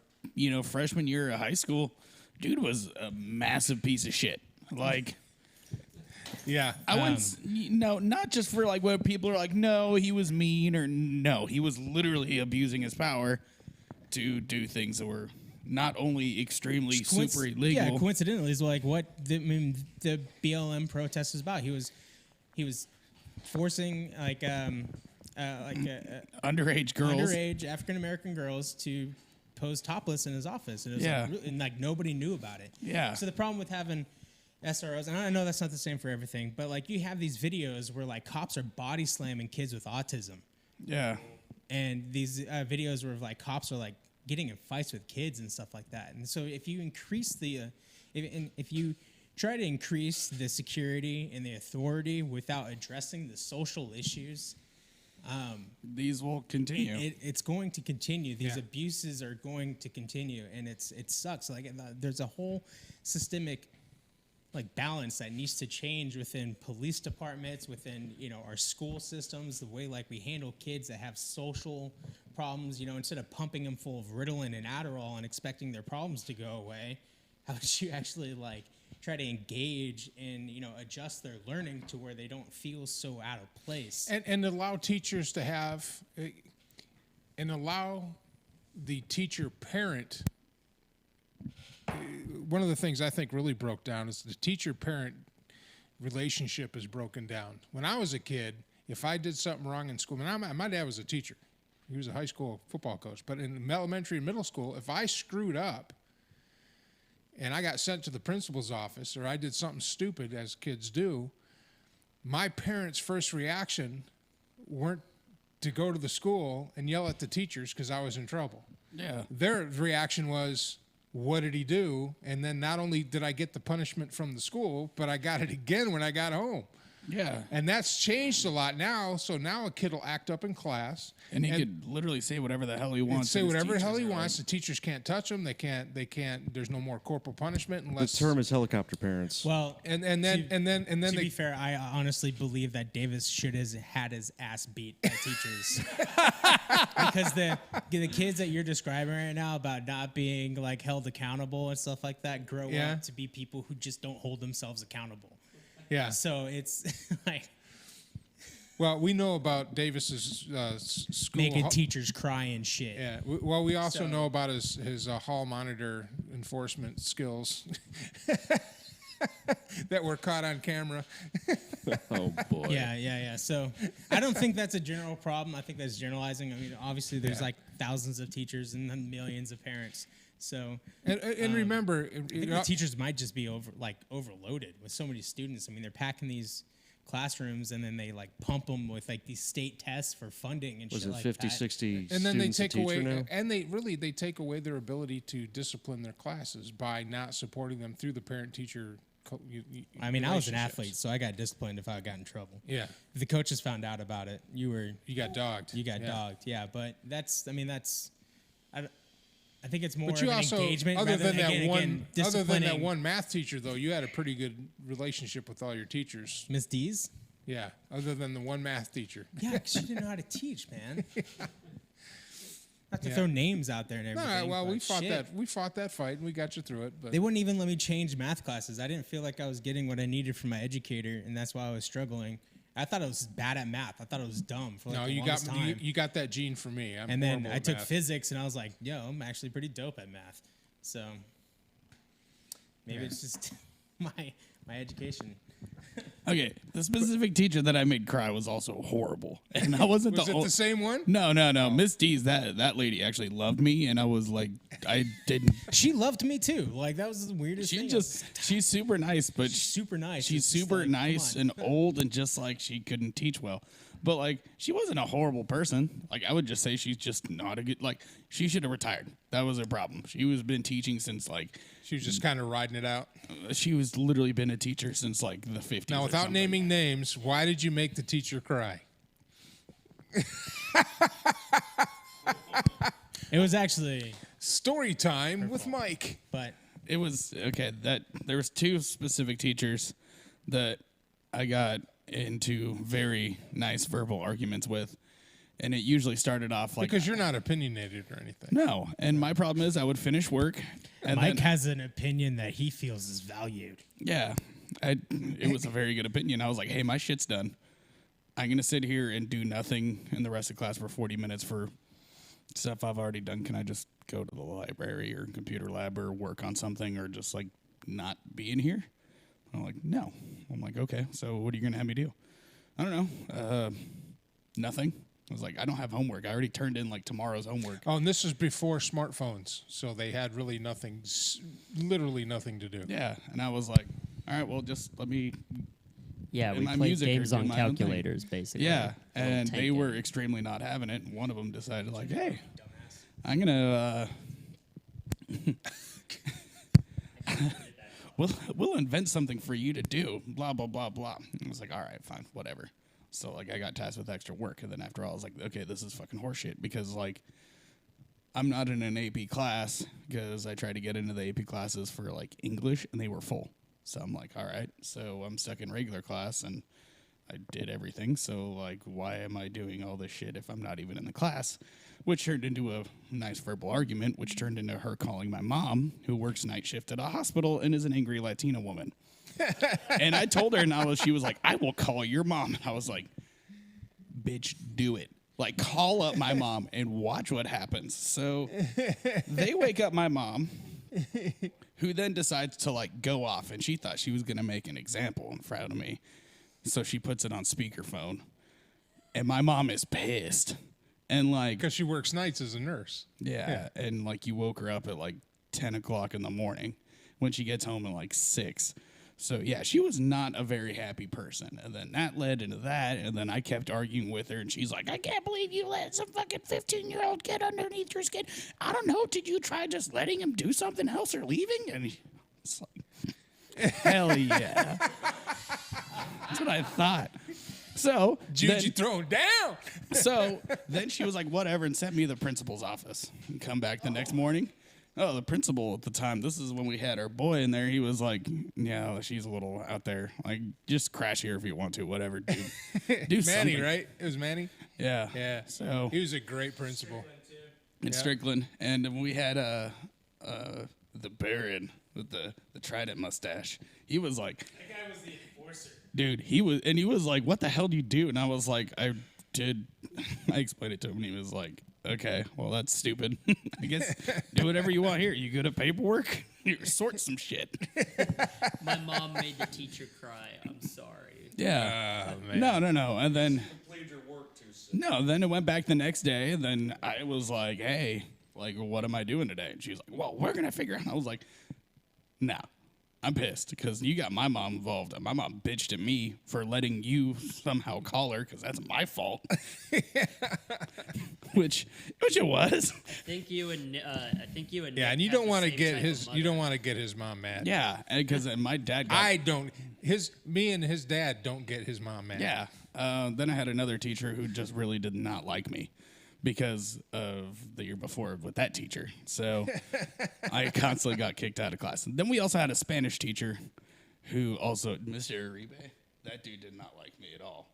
freshman year of high school, dude was a massive piece of shit. Like Yeah. I wouldn't, not just for like what people are like, no, he was mean, or no, he was literally abusing his power to do things that were not only extremely super illegal. Yeah, coincidentally, is like what the BLM protest was about. He was forcing Underage girls. underage African American girls to pose topless in his office, and it was Yeah. like nobody knew about it. Yeah. So the problem with having SROs, and I know that's not the same for everything, but like you have these videos where like cops are body slamming kids with autism. Yeah. And these videos where like cops are like getting in fights with kids and stuff like that. And so if you increase if you try to increase the security and the authority without addressing the social issues, These will continue. it's going to continue. These abuses are going to continue, and it sucks. Like there's a whole systemic like balance that needs to change within police departments, within our school systems, the way like we handle kids that have social problems. Instead of pumping them full of Ritalin and Adderall and expecting their problems to go away, how would you actually like try to engage and adjust their learning to where they don't feel so out of place? And allow teachers to have, and allow the teacher parent. One of the things I think really broke down is the teacher parent relationship is broken down. When I was a kid, if I did something wrong in school, my dad was a teacher. He was a high school football coach. But in elementary and middle school, if I screwed up and I got sent to the principal's office or I did something stupid, as kids do, my parents' first reaction weren't to go to the school and yell at the teachers because I was in trouble. Yeah. Their reaction was, what did he do? And then not only did I get the punishment from the school, but I got it again when I got home. Yeah. And that's changed a lot now. So now a kid will act up in class. And he could literally say whatever the hell he and wants. say and his whatever the hell teachers he are wants. like, The teachers can't touch him. They can't, there's no more corporal punishment The unless. term is helicopter parents. Well, And then to they. be fair, I honestly believe that Davis should have had his ass beat by teachers because the kids that you're describing right now about not being like held accountable and stuff like that grow Yeah. up to be people who just don't hold themselves accountable. Yeah. So it's like Well, we know about Davis's school. making teachers cry and shit. Yeah. Well, we also So- know about his hall monitor enforcement skills that were caught on camera. Oh boy. Yeah. So I don't think that's a general problem. I think that's generalizing. I mean, obviously, there's like thousands of teachers and then millions of parents. So And remember, I think the teachers might just be overloaded with so many students. I mean, they're packing these classrooms and then they like pump them with like these state tests for funding and Was shit it like 50, that. 60 and then they students a take teacher away, now? and they take away their ability to discipline their classes by not supporting them through the parent-teacher. I mean, I was an relationships. athlete, so I got disciplined if I got in trouble. Yeah, If the coaches found out about it, you got dogged. got Yeah. dogged. Yeah, but I think it's more But of you an also, engagement other rather than that again, one, again, other than that disciplining. one math teacher, though, you had a pretty good relationship with all your teachers. Miss D's. Yeah, other than the one math teacher. Yeah, because she didn't know how to teach, man. Not to throw names out there and No, everything. well, but we fought that fight and we got you through it. But They wouldn't even let me change math classes. I didn't feel like I was getting what I needed from my educator, and that's why I was struggling. I thought I was bad at math. I thought I was dumb for like no, the you longest got time. you got that gene from me. I'm And then horrible I at took math. physics, and I was like, yo, I'm actually pretty dope at math. So maybe it's just my education. Okay, the specific teacher that I made cry was also horrible, and I wasn't Was the it only. the same one? No, Miss D's that lady actually loved me, and I was like, I didn't. She loved me too. Like that was the weirdest thing. She's super nice, but She's super nice. she's It's just super like, come nice on. and old, and just like she couldn't teach well. But like she wasn't a horrible person. Like I would just say she's just not a good. Like she should have retired. That was her problem. She was been teaching since like She was just kind of riding it out. she was literally been a teacher since like the 50s. Now, or without something. naming names, why did you make the teacher cry? It was actually, Story time with Mike. but It was okay. That there was two specific teachers that I got into very nice verbal arguments with, and it usually started off like Because you're not opinionated or anything. no. And my problem is I would finish work, and Mike then has an opinion that he feels is valued. yeah, it was a very good opinion. I was like, hey, my shit's done. I'm gonna sit here and do nothing in the rest of class for 40 minutes for stuff I've already done. Can I just go to the library or computer lab or work on something or just like not be in here? I'm like, no. I'm like, okay, so what are you going to have me do? I don't know. Nothing. I was like, I don't have homework. I already turned in like tomorrow's homework. Oh, and this is before smartphones, so they had really nothing, literally nothing to do. Yeah. And I was like, all right, well, just let me. Yeah, in we my played music or games do on my own thing. calculators, basically. Yeah. Little And tank they were game. extremely not having it. One of them decided, like, hey, I'm going to. We'll invent something for you to do, blah, blah, blah, blah. I was like, all right, fine, whatever. So, like, I got tasked with extra work. And then after all, I was like, okay, this is fucking horseshit because, like, I'm not in an AP class because I tried to get into the AP classes for, like, English, and they were full. So I'm like, all right, so I'm stuck in regular class, and I did everything. So, like, why am I doing all this shit if I'm not even in the class? Which turned into a nice verbal argument, which turned into her calling my mom, who works night shift at a hospital and is an angry Latina woman. And I told her, and she was like, I will call your mom. And I was like, bitch, do it. Like, call up my mom and watch what happens. So they wake up my mom, who then decides to, like, go off. And she thought she was going to make an example in front of me. So she puts it on speakerphone. And my mom is pissed. And, like, Because she works nights as a nurse. yeah, and like you woke her up at like 10 o'clock in the morning when she gets home at like 6. So yeah, she was not a very happy person. And then that led into that. And then I kept arguing with her, and she's like, I can't believe you let some fucking 15-year-old kid underneath your skin. I don't know. Did you try just letting him do something else or leaving? And it's like, hell yeah. That's what I thought. So Dude, then- you throw him down. so then she was like, whatever, and sent me to the principal's office. And come back the next morning. Oh, the principal at the time, this is when we had our boy in there. He was like, yeah, she's a little out there. Like, just crash here if you want to, whatever. Do Manny, something. right? It was Manny? Yeah. Yeah. So He was a great principal. in Strickland. And we had the Baron with the trident mustache. He was like, That guy was the enforcer. dude, he was like, what the hell do you do? And I was like, I explained it to him, and he was like, okay, well, that's stupid. I guess do whatever you want here. You good at paperwork? You sort some shit. My mom made the teacher cry. I'm sorry. Yeah. Oh, man. No. And then no, then it went back the next day, and then I was like, hey, like, what am I doing today? And she was like, well, we're going to figure out. I was like, no. I'm pissed because you got my mom involved. And my mom bitched at me for letting you somehow call her because that's my fault. which it was. I think you and Yeah, Nick and you have don't the want to same get type his of you don't mother. want to get his mom mad. Yeah, because my dad got Me and his dad don't get his mom mad. yeah. Then I had another teacher who just really did not like me because of the year before with that teacher. So I constantly got kicked out of class. And then we also had a Spanish teacher who also, Mr. Uribe, that dude did not like me at all.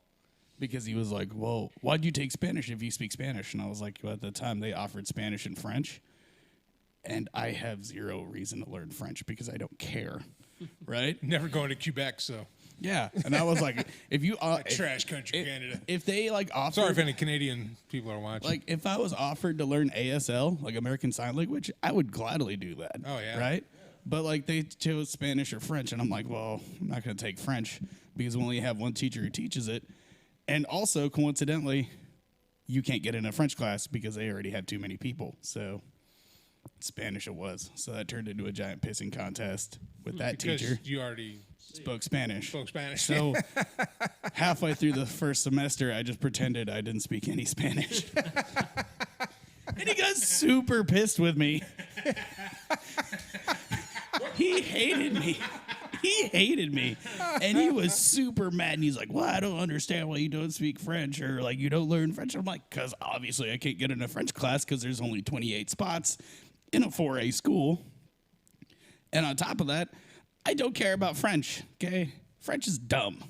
because he was like, well, why'd you take Spanish if you speak Spanish? And I was like, well, at the time they offered Spanish and French. And I have zero reason to learn French because I don't care. Right? Never going to Quebec, so Yeah. And I was like, if you trash country, Canada. if they like offered, Sorry if any Canadian people are watching. like if I was offered to learn ASL, like American Sign Language, I would gladly do that. Oh, yeah. Right? But like they chose Spanish or French, and I'm like, well, I'm not going to take French because we only have one teacher who teaches it. And also, coincidentally, you can't get in a French class because they already have too many people. So Spanish it was. So that turned into a giant pissing contest with that because teacher. you already Spoke Spanish. spoke Spanish. So halfway through the first semester, I just pretended I didn't speak any Spanish. And he got super pissed with me. He hated me. He hated me. And he was super mad. And he's like, well, I don't understand why you don't speak French or like you don't learn French. I'm like, because obviously I can't get in a French class because there's only 28 spots in a 4A school. And on top of that, I don't care about French, okay? French is dumb.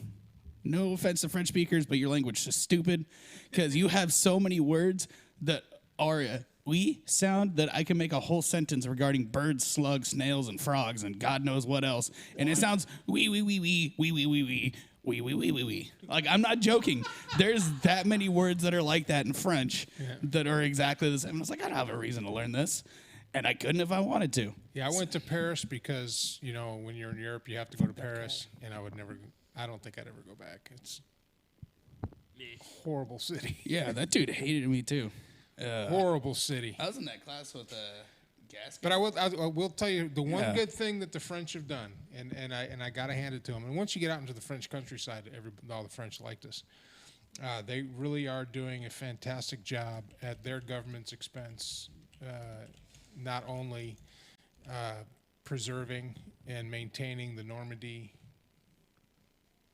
No offense to French speakers, but your language is stupid because you have so many words that are we sound that I can make a whole sentence regarding birds, slugs, snails, and frogs, and God knows what else. And it sounds wee, wee, wee, wee, wee, wee, wee, wee, wee, wee, wee, wee, wee. Like, I'm not joking. There's that many words that are like that in French that are exactly the same. I was like, I don't have a reason to learn this. And I couldn't if I wanted to. Yeah, I went to Paris because, you know, when you're in Europe, you have to go to Paris, and I don't think I'd ever go back. It's a horrible city. Yeah, that dude hated me too. Horrible city. I was in that class with gas. But I will tell you the one Yeah. good thing that the French have done, and I gotta hand it to them. And once you get out into the French countryside, all the French liked us. They really are doing a fantastic job at their government's expense, not only preserving and maintaining the Normandy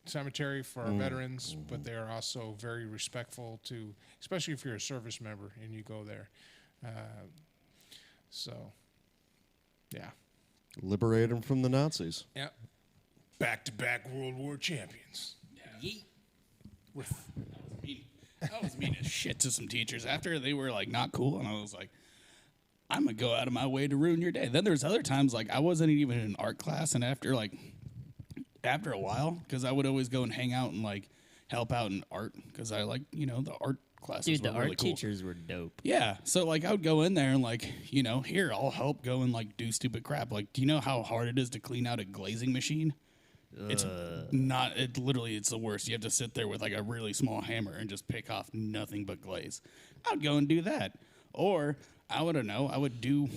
cemetery for our veterans, but they are also very respectful to, especially if you're a service member and you go there. So, yeah. Liberate them from the Nazis. Yep. Back-to-back World War champions. Yeet. I was mean as shit to some teachers after they were like not cool, and I was like, I'm gonna go out of my way to ruin your day. Then there's other times like I wasn't even in art class, and after a while, because I would always go and hang out and like help out in art because I like the art classes. Dude, the were really art cool. teachers were dope. Yeah, so like I would go in there and like here I'll help go and like do stupid crap. Like, do you know how hard it is to clean out a glazing machine? It's not. It's the worst. You have to sit there with like a really small hammer and just pick off nothing but glaze. I would go and do that, or I would do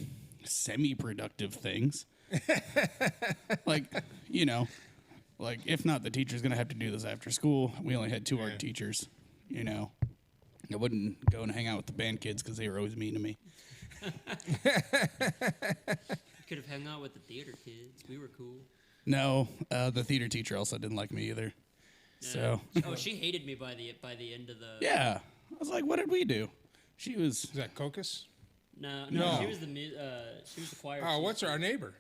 semi-productive things, like like if not, the teacher's gonna have to do this after school. We only had 2 art teachers, I wouldn't go and hang out with the band kids because they were always mean to me. Could have hung out with the theater kids. We were cool. No, the theater teacher also didn't like me either. So Oh, she hated me by the end of the. yeah, I was like, what did we do? She was Is that Cocos? No, No. she was the choir. Oh, chief. what's our neighbor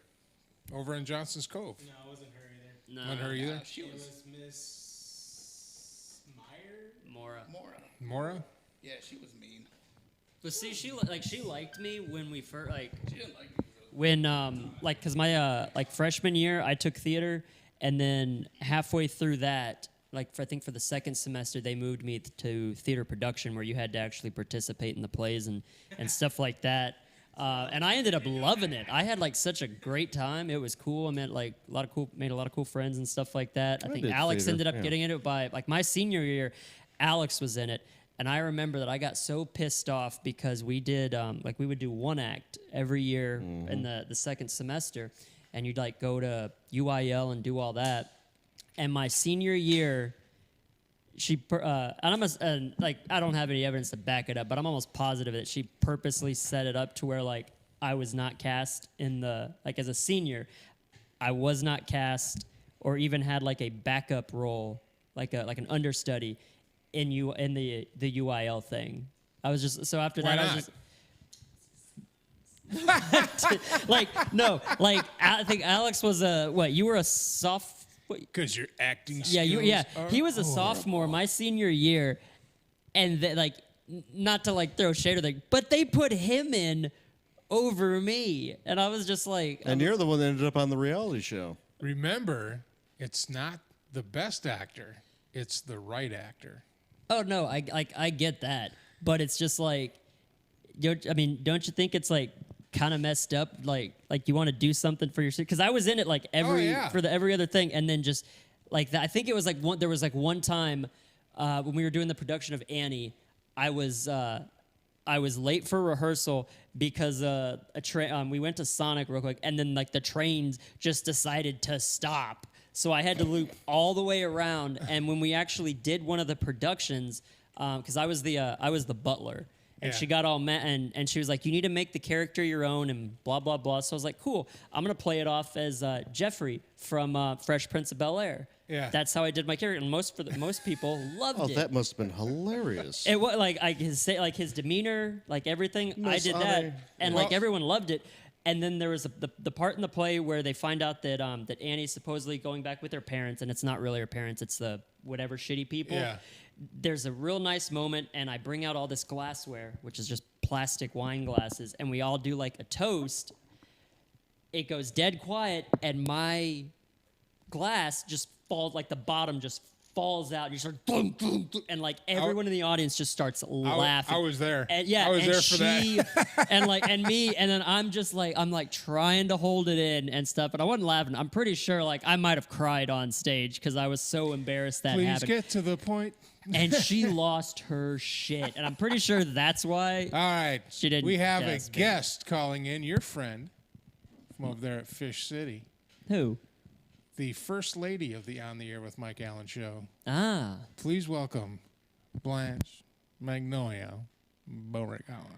over in Johnson's Cove? No, it wasn't her either. No, Wasn't her either? she It was was Miss Meyer. Mora. Mora? Yeah, she was mean. But see, she liked me when we first She didn't like me. when because my freshman year I took theater, and then halfway through that, I think for the second semester they moved me to theater production where you had to actually participate in the plays and stuff like that. And I ended up loving it. I had such a great time. It was cool. I made a lot of cool friends and stuff like that. I think did Alex theater, ended up yeah. getting into it by my senior year. Alex was in it. And I remember that I got so pissed off because we did we would do one act every year in the second semester, and you'd go to UIL and do all that. And my senior year, I don't have any evidence to back it up, but I'm almost positive that she purposely set it up to where I was not cast in the as a senior, I was not cast or even had a backup role, an understudy in the UIL thing. I was just so after Why that not? I was just I think Alex was you were a sophomore Because your acting skills yeah. are He was a horrible. sophomore my senior year, and not to throw shade or thing, but they put him in over me, and I was just like, And you're the one that ended up on the reality show. Remember, it's not the best actor; it's the right actor. oh no, I get that, but it's just like, don't you think it's like kind of messed up? Like you want to do something for your because I was in it like yeah. for the every other thing, and then just like that. I think it was like there was like one time when we were doing the production of Annie, I was late for rehearsal because we went to Sonic real quick, and then like the trains just decided to stop. So I had to loop all the way around. And when we actually did one of the productions, because I was the butler, and Yeah. she got all mad, and she was like, "You need to make the character your own," and blah blah blah. So I was like, "Cool, I'm gonna play it off as Jeffrey from Fresh Prince of Bel-Air." Yeah. That's how I did my character, and most people loved Oh, it. that must have been hilarious. It was his demeanor, like everything. I Miss did Honey. that, and like Well- everyone loved it. And then there was the part in the play where they find out that that Annie's supposedly going back with her parents, and it's not really her parents; it's the whatever shitty people. Yeah. There's a real nice moment, and I bring out all this glassware, which is just plastic wine glasses, and we all do like a toast. It goes dead quiet, and my glass just falls, like the bottom just falls out, and you start boom, boom, boom, and like everyone in the audience just starts laughing. I was there. And yeah, I was and there for that. she, and me, and then I'm trying to hold it in and stuff, and I wasn't laughing. I'm pretty sure like I might have cried on stage because I was so embarrassed that Please happened. get to the point. And she lost her shit, and I'm pretty sure that's why. All right. She didn't We have a guess me. guest calling in, your friend from over there at Fish City, Who? the first lady of the On the Air with Mike Allen show. Ah, Please welcome Blanche Magnolia Beauregard.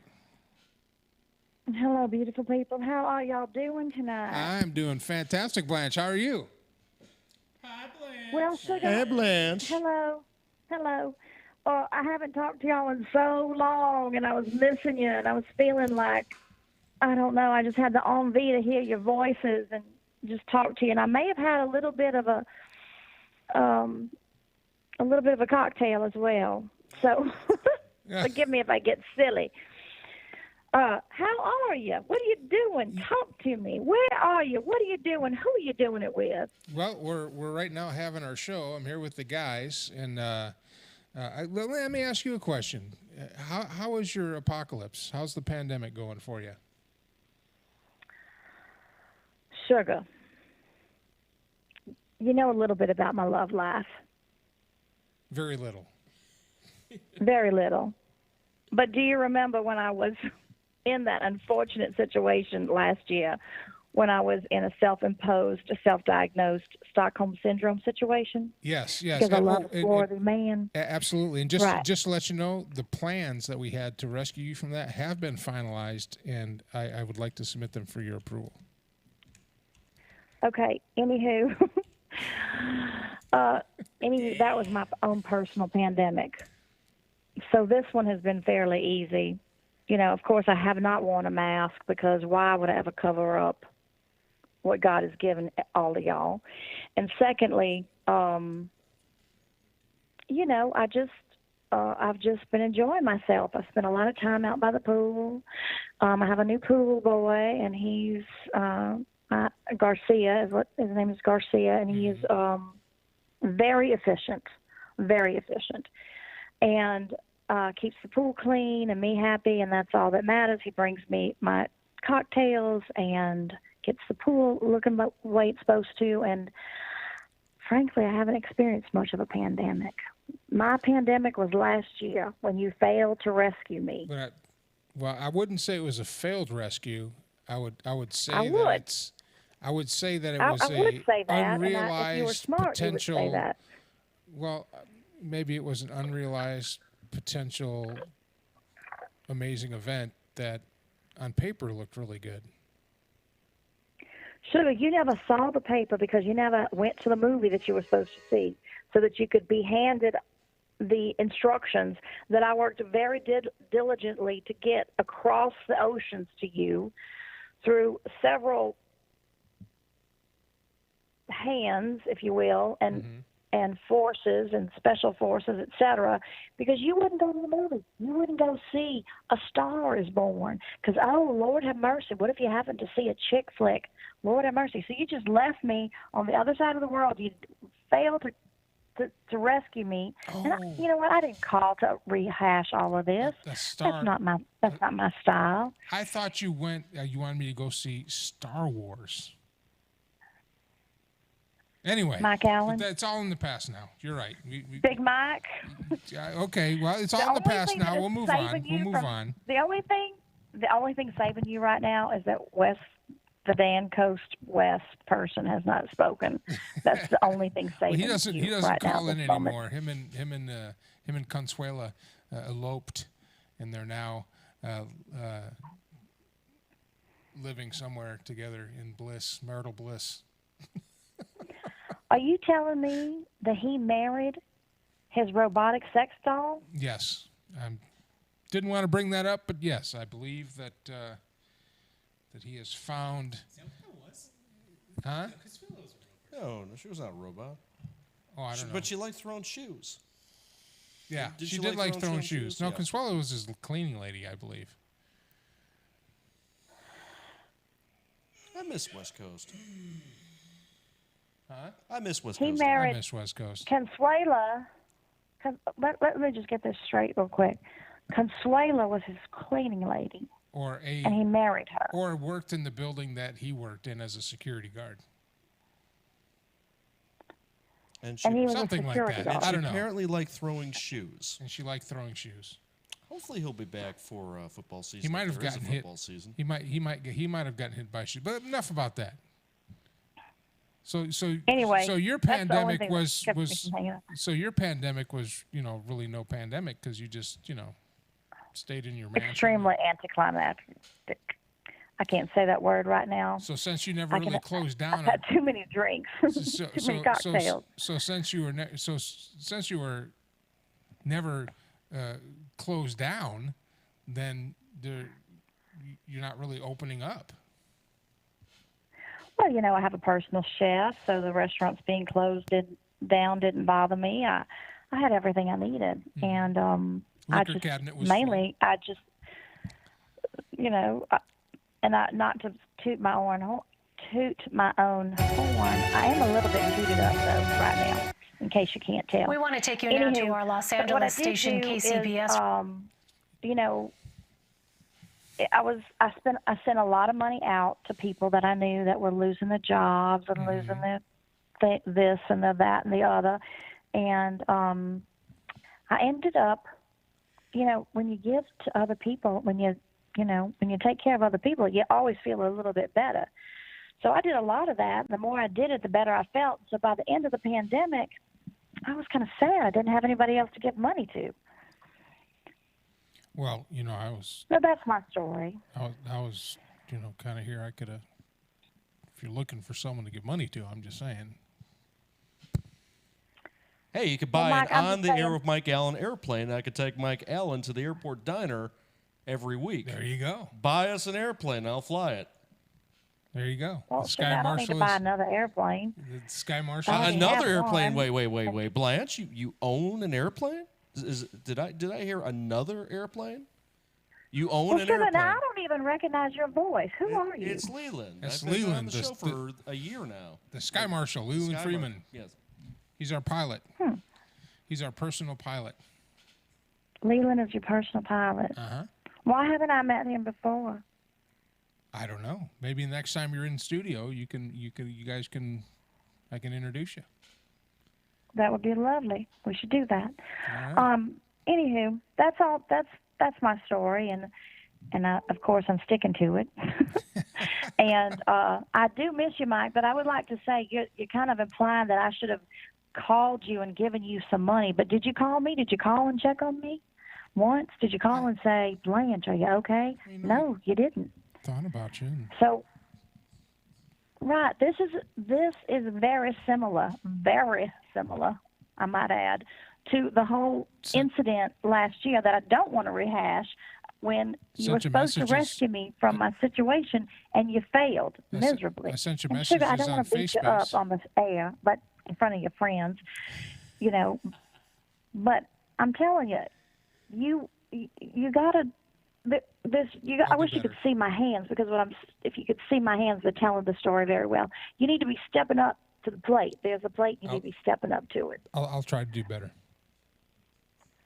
Hello, beautiful people. How are y'all doing tonight? I'm doing fantastic, Blanche. How are you? Well, sugar. Hey, Blanche. Hello. Hello. I haven't talked to y'all in so long, and I was missing you, and I was feeling like, I don't know, I just had the envy to hear your voices and just talk to you. And I may have had a little bit of a cocktail as well. So forgive me if I get silly. How are you? What are you doing? Talk to me. Where are you? What are you doing? Who are you doing it with? Well, we're right now having our show. I'm here with the guys, and let me ask you a question. How is your apocalypse? How's the pandemic going for you? Sugar, you know a little bit about my love life. Very little. Very little. But do you remember when I was in that unfortunate situation last year when I was in a self-imposed, self-diagnosed Stockholm Syndrome situation? Yes, yes. Because I love Oh, a Florida man. Absolutely. And just Right. just to let you know, the plans that we had to rescue you from that have been finalized, and I would like to submit them for your approval. Okay, anywho, that was my own personal pandemic. So this one has been fairly easy. You know, of course, I have not worn a mask because why would I ever cover up what God has given all of y'all? And secondly, you know, I've just been enjoying myself. I spent a lot of time out by the pool. I have a new pool boy, and he's Garcia, is what his name is, Garcia, and he is very efficient, and keeps the pool clean and me happy, and that's all that matters. He brings me my cocktails and gets the pool looking the way it's supposed to, and frankly, I haven't experienced much of a pandemic. My pandemic was last year when you failed to rescue me. But I wouldn't say it was a failed rescue. I would say I that would. it's. I would say that it I was would say a that, and unrealized if you were smart, potential. you would say that. Well, maybe it was an unrealized potential amazing event that on paper looked really good. Sugar, you never saw the paper because you never went to the movie that you were supposed to see so that you could be handed the instructions that I worked very diligently to get across the oceans to you through several hands, if you will, and forces and special forces, etc. Because you wouldn't go to the movie. You wouldn't go see A Star Is Born. Because, oh, Lord have mercy, what if you happened to see a chick flick? Lord have mercy. So you just left me on the other side of the world. You failed to rescue me. And you know what? I didn't call to rehash all of this. That's not my style. I thought you went. You wanted me to go see Star Wars. Anyway, Mike Allen. but that's all in the past now. You're right. Big Mike. Okay, well, it's all in the past now. We'll move on. We'll move on. The only thing saving you right now is that the Dan Coast West person has not spoken. That's the only thing saving Well, he doesn't right call now in at this moment. anymore. Him and Consuela eloped, and they're now living somewhere together in bliss, marital bliss. Are you telling me that he married his robotic sex doll? Yes. Didn't want to bring that up, but yes, I believe that he has found. Is that what that was? Huh? Consuelo was a No, she was not a robot. Oh, I don't know. But she liked throwing shoes. Yeah, Did she she did like like throwing throwing shoes. shoes? No, Yeah. Consuelo was his cleaning lady, I believe. I miss West Coast. Huh? I miss West He Coast. I married miss West Coast. Consuela. Let me just get this straight real quick. Consuela was his cleaning lady, Or and he married her. or worked in the building that he worked in as a security guard. And she, And he was Something a like security that. guard. I don't know. apparently liked throwing shoes. And she liked throwing shoes. Hopefully he'll be back for football season. He might if have there is a gotten hit. football season. He might have gotten hit by shoes. But enough about that. So Anyway, so your that's the only pandemic thing that was kept me from hanging out. so your pandemic was really no pandemic because you just stayed in your mansion. Extremely anticlimactic. I can't say that word right now. So since you never I really can- closed I've down, had too many drinks, so, too many cocktails. So since you were never closed down, then you're not really opening up. Well, I have a personal chef, so the restaurants being closed down didn't bother me. I had everything I needed, and I Liquor just cabinet was mainly I just not to toot my own horn. I am a little bit tooted up though right now, in case you can't tell. We want to take you now to Anywho, our Los but what I Angeles did station, do is, KCBS. I sent a lot of money out to people that I knew that were losing their jobs and losing their this and the that and the other, and I ended up, when you give to other people, when you take care of other people, you always feel a little bit better. So I did a lot of that. The more I did it, the better I felt. So by the end of the pandemic, I was kind of sad. I didn't have anybody else to give money to. Well, I was So that's my story. I was kind of here. I could have. If you're looking for someone to give money to, I'm just saying. Hey, you could Well, buy Mike, an I'm On just the Air saying- with Mike Allen airplane. I could take Mike Allen to the airport diner every week. There you go. Buy us an airplane. I'll fly it. There you go. Well, The see, I don't need to buy another airplane. The Sky Marshal. I already Another have airplane. one. Wait. Blanche, you own an airplane? Did I hear another airplane? You own Well, an Sugar, airplane. now I don't even recognize your voice. Who are you? It's Leland. It's I've been on Leland, the the- show for a year now. The Sky Marshal, Leland Sky Freeman. Mar- Yes. He's our pilot. He's our personal pilot. Leland is your personal pilot. Uh-huh. Why haven't I met him before? I don't know. Maybe next time you're in studio, I can introduce you. That would be lovely. We should do that. All right. Anywho, that's all. That's my story, and of course I'm sticking to it. And I do miss you, Mike. But I would like to say you're kind of implying that I should have called you and given you some money. But did you call me? Did you call and check on me once? Did you call and say, Blanche, are you okay? No, you didn't. Thought about you. So, right, this is very similar, I might add, to the whole incident last year that I don't want to rehash. when you were Sent you supposed to messages. rescue me from my situation and you failed miserably. I sent you And Sugar, I messages don't on want to beat you up FaceSpace. on the air, but in front of your friends, you know. But I'm telling you, you gotta. I do wish you could better. see my hands because if you could see my hands, they're telling the story very well. You need to be stepping up to the plate. There's a plate. You need to be stepping up to it. I'll try to do better.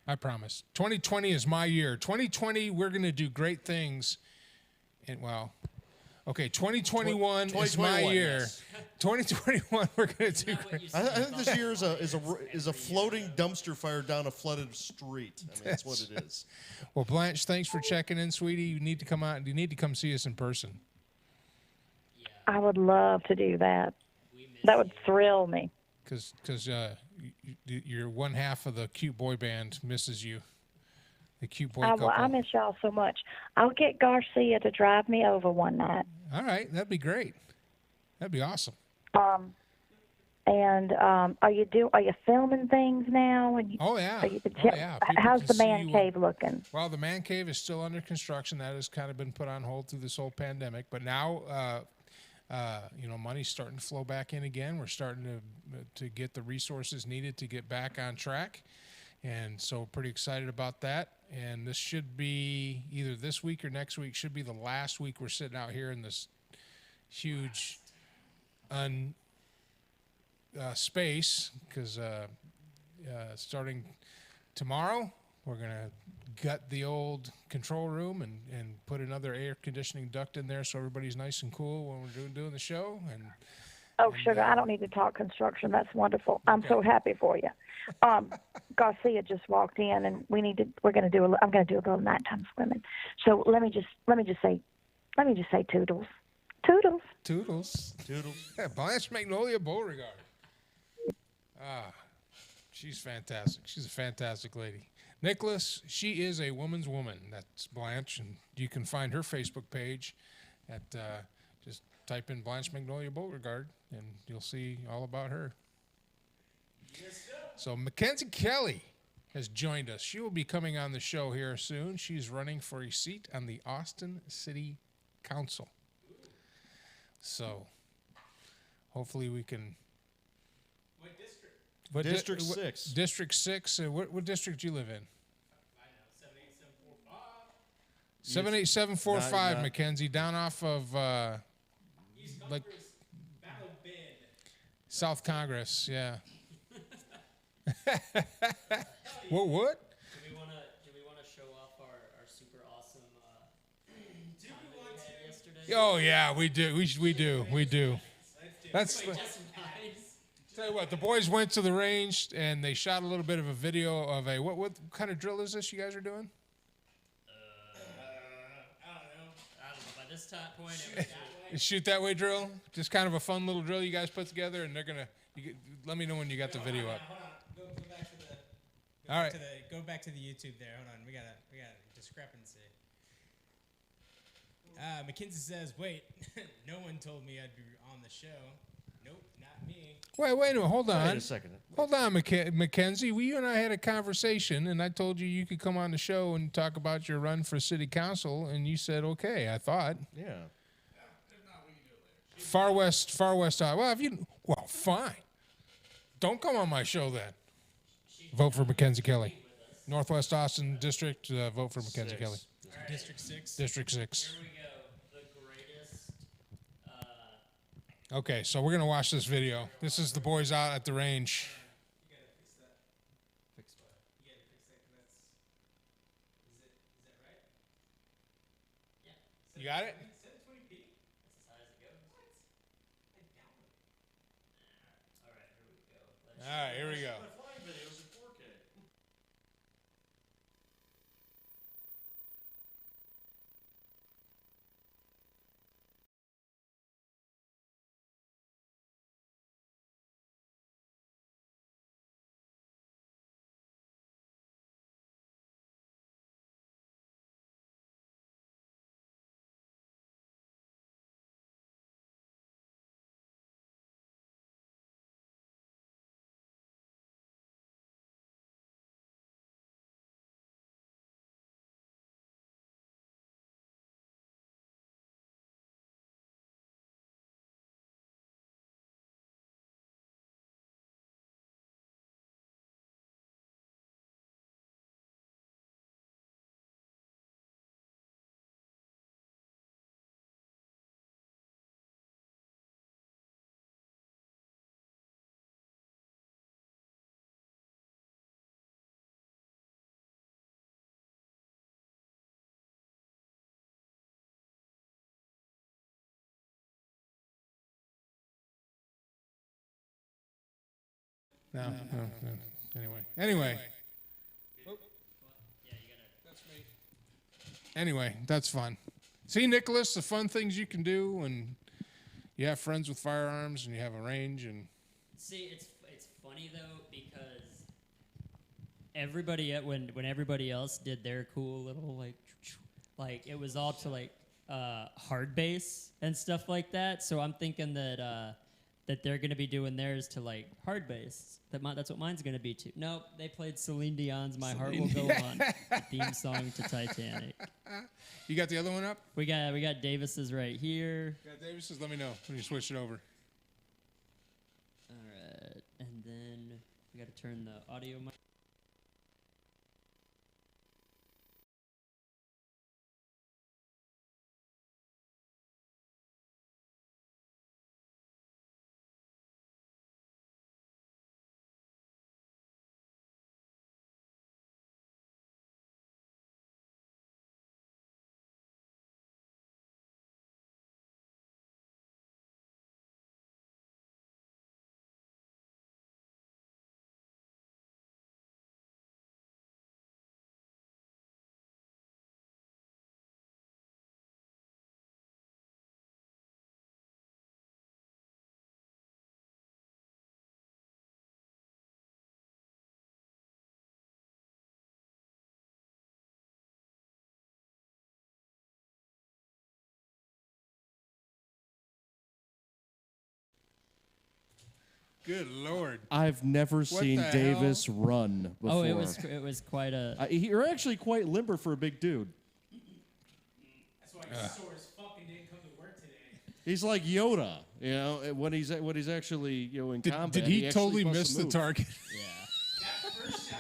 I promise. 2020 is my year. 2020, we're going to do great things. And well, okay, 2021 is my 2021, year. yes. 2021, we're going to do great. I think this year is a floating dumpster fire down a flooded street. I mean, that's what it is. Well, Blanche, thanks for checking in, sweetie. You need to come out. You need to come see us in person. I would love to do that. That would thrill me. Because your one half of the cute boy band misses you. The cute boy couple. I miss y'all so much. I'll get Garcia to drive me over one night. All right, that'd be great. That'd be awesome. And are you filming things now? And Oh yeah. so you can Oh, tell, yeah. People how's can the see man you. cave looking? Well, the man cave is still under construction. That has kind of been put on hold through this whole pandemic. But now, money's starting to flow back in again. We're starting to get the resources needed to get back on track. And so pretty excited about that. And this should be either this week or next week. Should be the last week we're sitting out here in this huge space because starting tomorrow, we're going to gut the old control room and put another air conditioning duct in there so everybody's nice and cool when we're doing the show. Oh, Sugar, I don't need to talk construction. That's wonderful. I'm so happy for you. Garcia just walked in, and I'm going to do a little nighttime swimming. So let me just say toodles, toodles. Toodles. Yeah, Blanche Magnolia Beauregard. She's fantastic. She's a fantastic lady. Nicholas, she is a woman's woman. That's Blanche, and you can find her Facebook page at just type in Blanche Magnolia Beauregard, and you'll see all about her. So Mackenzie Kelly has joined us. She will be coming on the show here soon. She's running for a seat on the Austin City Council. So hopefully we can. What District 6. District 6. What district do you live in? 78745, Not- Mackenzie, down off of like South Congress, yeah. What? Do we want to show off our super awesome time that we had yesterday? Oh yeah, we do. We do. That's tell you what, the boys went to the range and they shot a little bit of a video of a what kind of drill is this you guys are doing? I don't know. By this point, it was that way. A shoot that way drill? Just kind of a fun little drill you guys put together, and let me know when you got the video up. Hold on. Go back to the. All right. Go back to the YouTube there. Hold on. We got a discrepancy. Mackenzie says, "Wait, no one told me I'd be on the show. Nope, not me." Wait a minute. Hold on. Wait a second. Hold on, Mackenzie. You and I had a conversation, and I told you could come on the show and talk about your run for city council, and you said okay. I thought Yeah. Far West. Well, fine. Don't come on my show then. Vote for Mackenzie Kelly. Northwest Austin District. Vote for Mackenzie Kelly. District 6. District 6. Here we go. The greatest. Okay, so we're gonna watch this video. This is the boys out at the range. You gotta fix that. Fix what? You gotta fix that 'cause is that right? You got it? 720p? That's as high as it goes. I doubt it. All right, here we go. All right, here we go. No. Anyway. That's me. Anyway, that's fun. See, Nicholas, the fun things you can do when you have friends with firearms and you have a range and. See, it's funny though because when everybody else did their cool little like it was all to like hard base and stuff like that. So I'm thinking that they're gonna be doing theirs to like hard base. That's what mine's gonna be too. Nope, they played Celine Dion's "My Heart Will Go On," the theme song to Titanic. You got the other one up? We got Davis's right here. Got Davis's? Let me know when you switch it over. All right, and then we got to turn the audio mic. Good Lord. I've never seen the Davis run before. Oh, it was quite a. You're actually quite limber for a big dude. That's why he's sore as fuck and didn't come to work today. He's like Yoda, you know, when he's actually, you know, in combat. Did he actually totally busts miss a the move. target? Yeah. That first shot,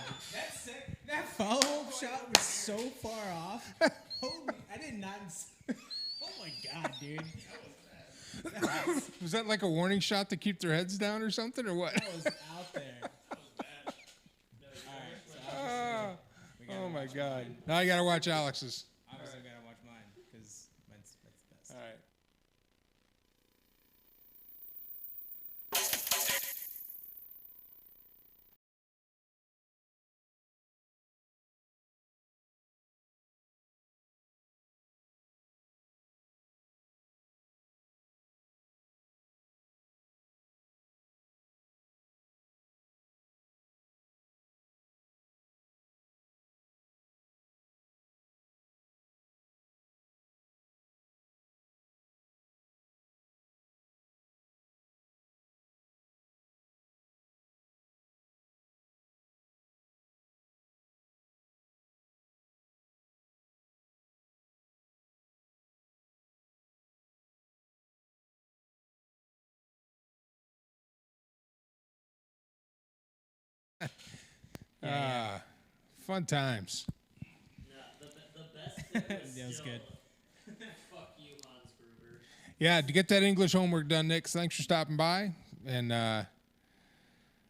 that follow-up shot was so far off. Holy, I did not. Oh my god, dude. Was that like a warning shot to keep their heads down or something, or what? That was out there. All right, so Oh my God! Now I gotta watch Alex's. obviously gotta watch mine because mine's the best. All right. Fun times. The best bit was That was still, good. Fuck you, Hans Gruber. Yeah, to get that English homework done, Nick. Thanks for stopping by. And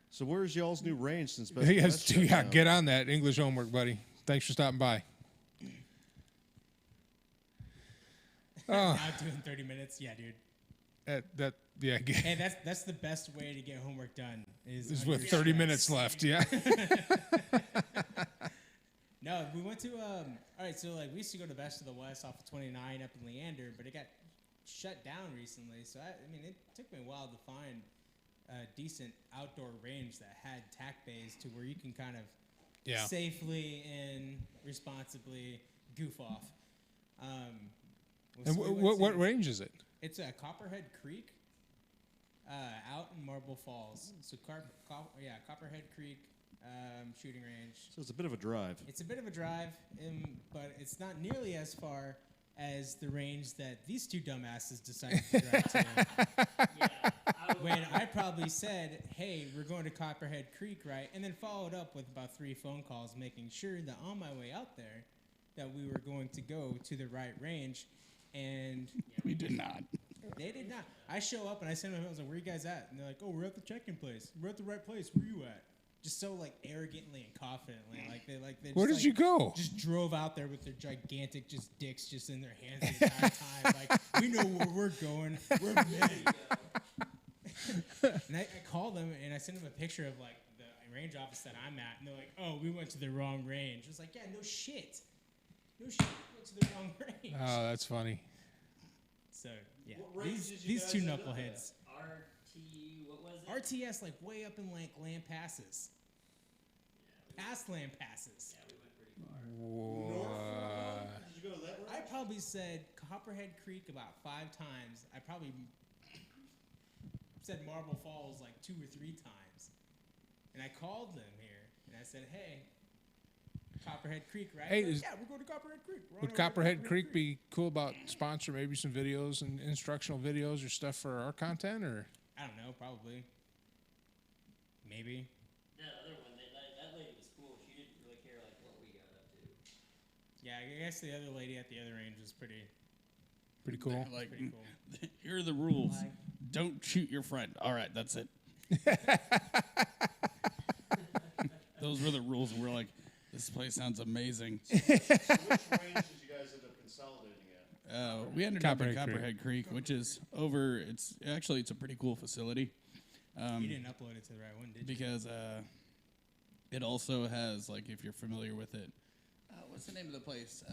So where's y'all's new range since Best yes, West shut yeah, down? get on that English homework, buddy. Thanks for stopping by. Now doing 30 minutes, yeah, dude. Yeah, Hey, that's the best way to get homework done is is under with 30 stress. minutes left. Yeah. No, we went to all right. So like we used to go to Best of the West off of 29 up in Leander, but it got shut down recently. So I mean, it took me a while to find a decent outdoor range that had tack bays to where you can kind of Yeah. safely and responsibly goof off. And so we went what to- range is it? It's a Copperhead Creek, out in Marble Falls. So Copperhead Creek shooting range. So it's a bit of a drive. It's a bit of a drive, but it's not nearly as far as the range that these two dumbasses decided to drive to. When I probably said, "Hey, we're going to Copperhead Creek, right?" and then followed up with about 3 phone calls, making sure that on my way out there, that we were going to go to the right range, and We did not. they did not. I show up and I send them. I was like, "Where you guys at?" And they're like, "Oh, we're at the check-in place. We're at the right place. Where you at?" Just so like arrogantly and confidently, they. Where just, did you go? Just drove out there with their gigantic just dicks just in their hands the entire time. Like, we know where we're going. We're men. And I called them and I sent them a picture of like range office that I'm at, and they're like, "Oh, we went to the wrong range." I was like, "Yeah, no shit, no shit, we went to the wrong range." Oh, that's funny. So yeah, What range did you these guys two end up knuckleheads. What was it? RTS like way up in like land passes. Past land passes. Yeah, we went pretty far. Whoa. Did you go to that I probably said Copperhead Creek about 5 times. I probably said Marble Falls like 2 or 3 times. And I called them here and I said, "Hey, Copperhead Creek, right?" Hey, They're like, is- yeah, we're going to Copperhead Creek. We're on Would our way to Copperhead Creek be cool about sponsor maybe some videos and instructional videos or stuff for our content, or? I don't know, probably. Maybe. The other one, that lady was cool. She didn't really care like what we got up to. Yeah, I guess the other lady at the other range was pretty Pretty cool. Like, pretty cool. here are the rules. Don't shoot your friend. All right, that's it. Those were the rules, and we're like, this place sounds amazing. Which range did you guys end up consolidating at? We ended up at Copperhead Creek. Copperhead Creek, which is over. It's a pretty cool facility. You didn't upload it to the right one, did you? Because it also has, like, if you're familiar with it, what's the name of the place?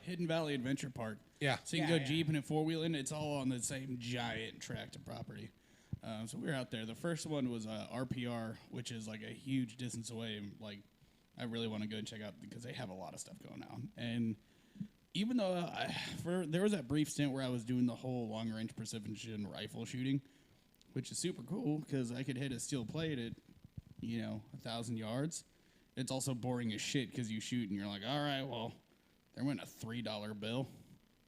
Hidden Valley Adventure Park. Yeah. So you can Yeah, go yeah. jeeping and 4-wheeling. It's all on the same giant tract of property. So we were out there. The first one was RPR, which is like a huge distance away. And, like, I really want to go and check out because they have a lot of stuff going on. And even though there was that brief stint where I was doing the whole long range precision rifle shooting, which is super cool because I could hit a steel plate at, 1,000 yards. It's also boring as shit because you shoot and you're like, all right, well, there went a $3 bill.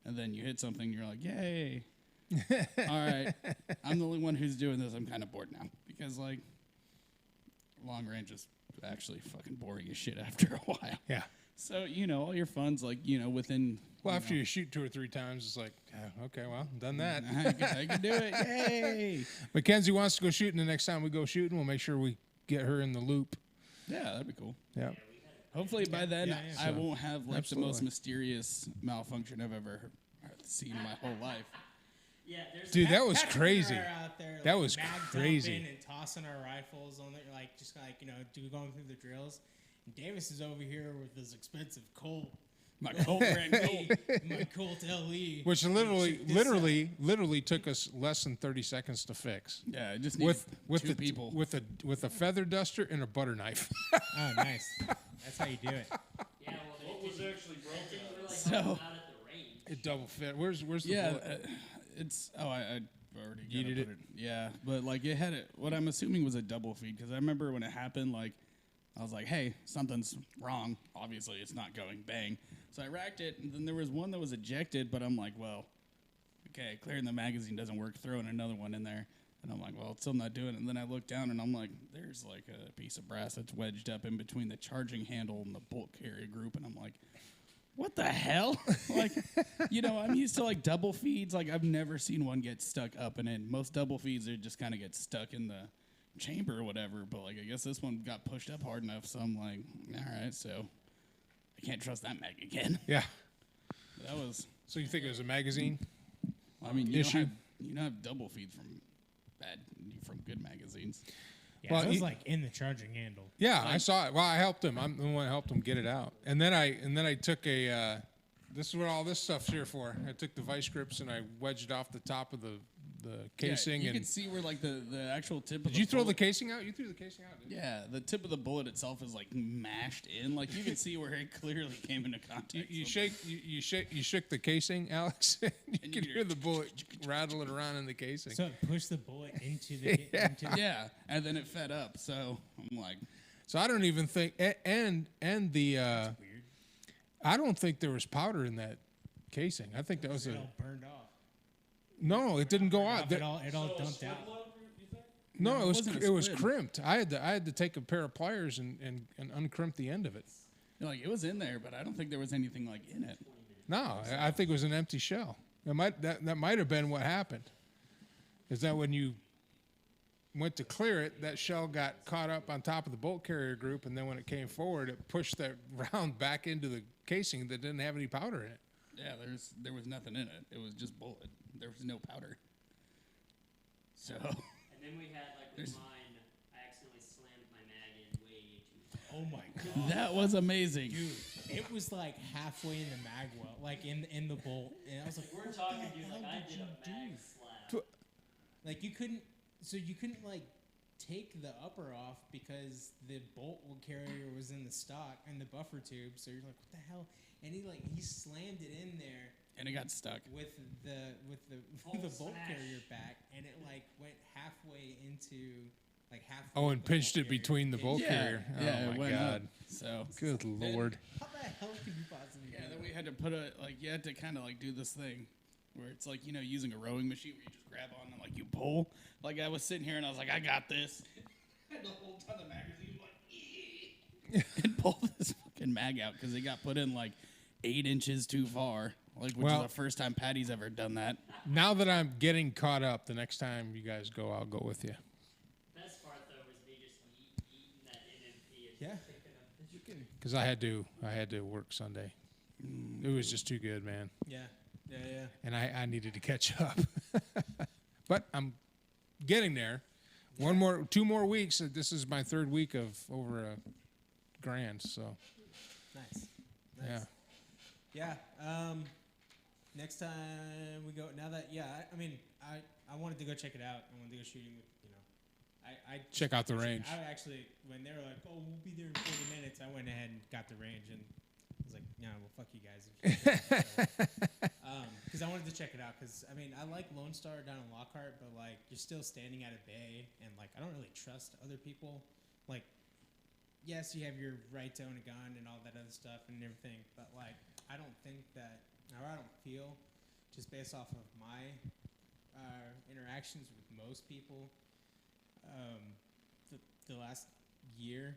And then you hit something and you're like, yay. All right. I'm the only one who's doing this. I'm kind of bored now because, like, long range is actually fucking boring as shit after a while. Yeah. So, all your fun's like, within. Well, after you shoot 2 or 3 times, it's like, okay, well, done that. I can do it. Yay. Mackenzie wants to go shooting. The next time we go shooting, we'll make sure we get her in the loop. Yeah, that'd be cool. Yeah. Hopefully by then yeah. I won't have like the Absolutely. most mysterious malfunction I've ever seen in my whole life. Yeah, there's Dude, that was Patrick and crazy. I are out there, That like, was mag crazy. dumping and tossing our rifles on there, like just like going through the drills. And Davis is over here with his expensive Colt, My Colt ran Colt. my Colt LE, Which literally took us less than 30 seconds to fix. Yeah, I just need With two the people. with a feather duster and a butter knife. Oh, nice. That's how you do it. Yeah, well, What was actually broken? really So- helping out at the range. It double fit. Where's the Yeah, bullet? it's I already Yeeted put it. Yeah, but like it had it. What I'm assuming was a double feed because I remember when it happened, like I was like, hey, something's wrong. Obviously, it's not going bang. So I racked it, and then there was one that was ejected, but I'm like, well, okay, clearing the magazine doesn't work. Throwing another one in there, and I'm like, well, it's still not doing it. And then I look down, and I'm like, there's like a piece of brass that's wedged up in between the charging handle and the bolt carrier group, and I'm like, what the hell? Like, I'm used to like double feeds. Like, I've never seen one get stuck up and in. Most double feeds, they just kind of get stuck in the chamber or whatever. But like, I guess this one got pushed up hard enough. So I'm like, all right, so I can't trust that mag again. Yeah. That was, So you think it was a magazine? I mean, you Issue. don't have double feeds from good magazines. Yeah, Well, it was he- like in the charging handle. Yeah, I saw it. Well, I helped him. I'm the one that helped him get it out. And then I took a. This is what all this stuff's here for. I took the vice grips and I wedged off the top of the casing. Yeah, you and can see where like the actual tip. did of you throw the bullet- casing out? You threw the casing out. Didn't you? Yeah, the tip of the bullet itself is like mashed in. Like you can see where it clearly came into contact. You with- shook the casing, Alex. you And could you hear the bullet rattling around in the casing. So it pushed the bullet into the into the, Yeah, and then it fed up. So I'm like, So I don't even think and the weird. I don't think there was powder in that casing. I think that was It a all burned off. no. It didn't go out. It all dumped out. No, it was wasn't a it was squid. crimped. I had to take a pair of pliers and uncrimp the end of it. like it was in there, but I don't think there was anything like in it. No, I think it was an empty shell. That might have been what happened. Is that when you went to clear it, that shell got caught up on top of the bolt carrier group, and then when it came forward, it pushed that round back into the casing that didn't have any powder in it. Yeah, there was nothing in it. It was just bullet. There was no powder. So And then we had like with mine, I accidentally slammed my mag in way Oh my god, That was amazing. dude! It was like halfway in the mag well, like in the bolt, and I was like, We're "What talking, the dude. hell Like I did did you a do?" mag slap. Like you couldn't like take the upper off because the bolt carrier was in the stock and the buffer tube. So you're like, what the hell? And he slammed it in there And it got stuck. with the Full the bolt smash. carrier back, and it like went halfway into like halfway. Oh, of and the pinched bolt it carrier. between the bolt Yeah, carrier. yeah, Oh it my went god. up. So Good Then lord. How the hell could you possibly? yeah, do then that? we had to put you had to kind of like do this thing where it's like, using a rowing machine where you just grab on and like you pull. Like I was sitting here and I was like, I got this. And the whole time the magazine was like, and pull this fucking mag out because it got put in like 8 inches too far. Like, which Well- is the first time Patty's ever done that. Now that I'm getting caught up, the next time you guys go, I'll go with you. Best part though was me just eating that NMP and Yeah. just picking up the You can. Because I had to work Sunday. It was just too good, man. Yeah. Yeah. Yeah. And I needed to catch up. But I'm getting there. 2 more weeks. This is my 3rd week of over $1,000. So Nice. yeah. Yeah. Next time we go, now that I mean, I wanted to go check it out. I wanted to go shooting with I Check out the range. I actually, when they were like, "Oh, we'll be there in 40 minutes," I went ahead and got the range, and I was like, "Yeah, well, fuck you guys." Because I wanted to check it out. Because I mean, I like Lone Star down in Lockhart, but like, you're still standing at a bay, and like, I don't really trust other people. Like, yes, you have your right to own a gun and all that other stuff and everything, but like, I don't think that, or I don't feel, just based off of my interactions with most people, the last year,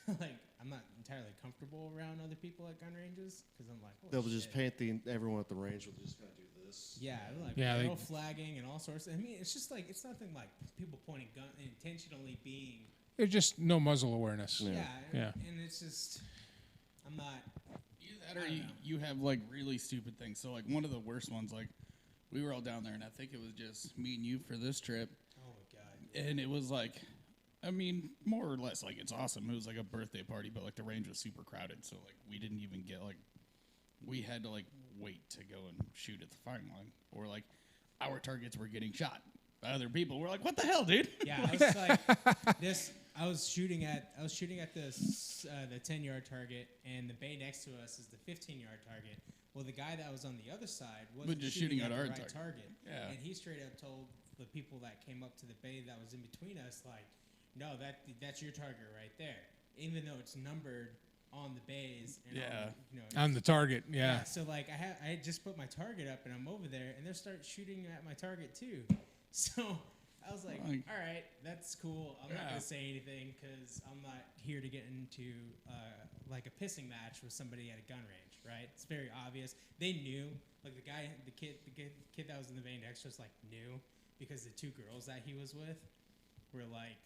like I'm not entirely comfortable around other people at gun ranges because I'm like, They'll holy just shit. paint everyone at the range will just kind of do this. Yeah, like Yeah, they- barrel flagging and all sorts. I mean, it's just like it's nothing like people pointing gun intentionally being. It's just no muzzle awareness. Yeah, Yeah. and it's just I'm not. Either that or you have like really stupid things. So like one of the worst ones, like we were all down there and I think it was just me and you for this trip. Oh my god. And it was like, I mean, more or less like it's awesome. It was like a birthday party, but like the range was super crowded. So like we didn't even get like, we had to like wait to go and shoot at the firing line. Or like our targets were getting shot by other people. We're like, what the hell, dude? Yeah, I was like this. I was shooting at this the 10-yard target, and the bay next to us is the 15-yard target. Well, the guy that was on the other side wasn't just shooting shooting at at the our right target. Yeah. And he straight up told the people that came up to the bay that was in between us, like, "No, that's your target right there," even though it's numbered on the bays. And Yeah. On the target. Yeah. So like I had just put my target up and I'm over there and they start shooting at my target too. So I was like, Like- all right, that's cool. I'm not Yeah. gonna say anything because I'm not here to get into like a pissing match with somebody at a gun range, right? It's very obvious. They knew, like the kid that was in the vein next to us, like knew because the 2 girls that he was with were like.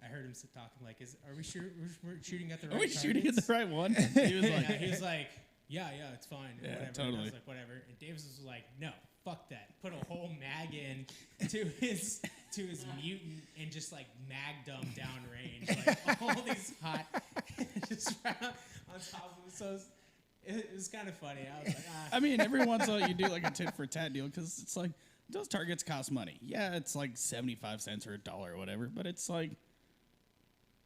I heard him talking like, "Are we sure we're shooting at the right? Are we shooting at targets?" the right one? He was like, Yeah, he was like, yeah, it's fine. Yeah, whatever. And I totally. was like, whatever. And Davis was like, no, fuck that. Put a whole mag in to his mutant and just like mag dumb down range. Like all these hot just right on top of him. So it was kind of funny. I was like, I mean, every once in a while you do like a tit for tat deal because it's like those targets cost money. Yeah, it's like 75 cents or $1 or whatever, but it's like,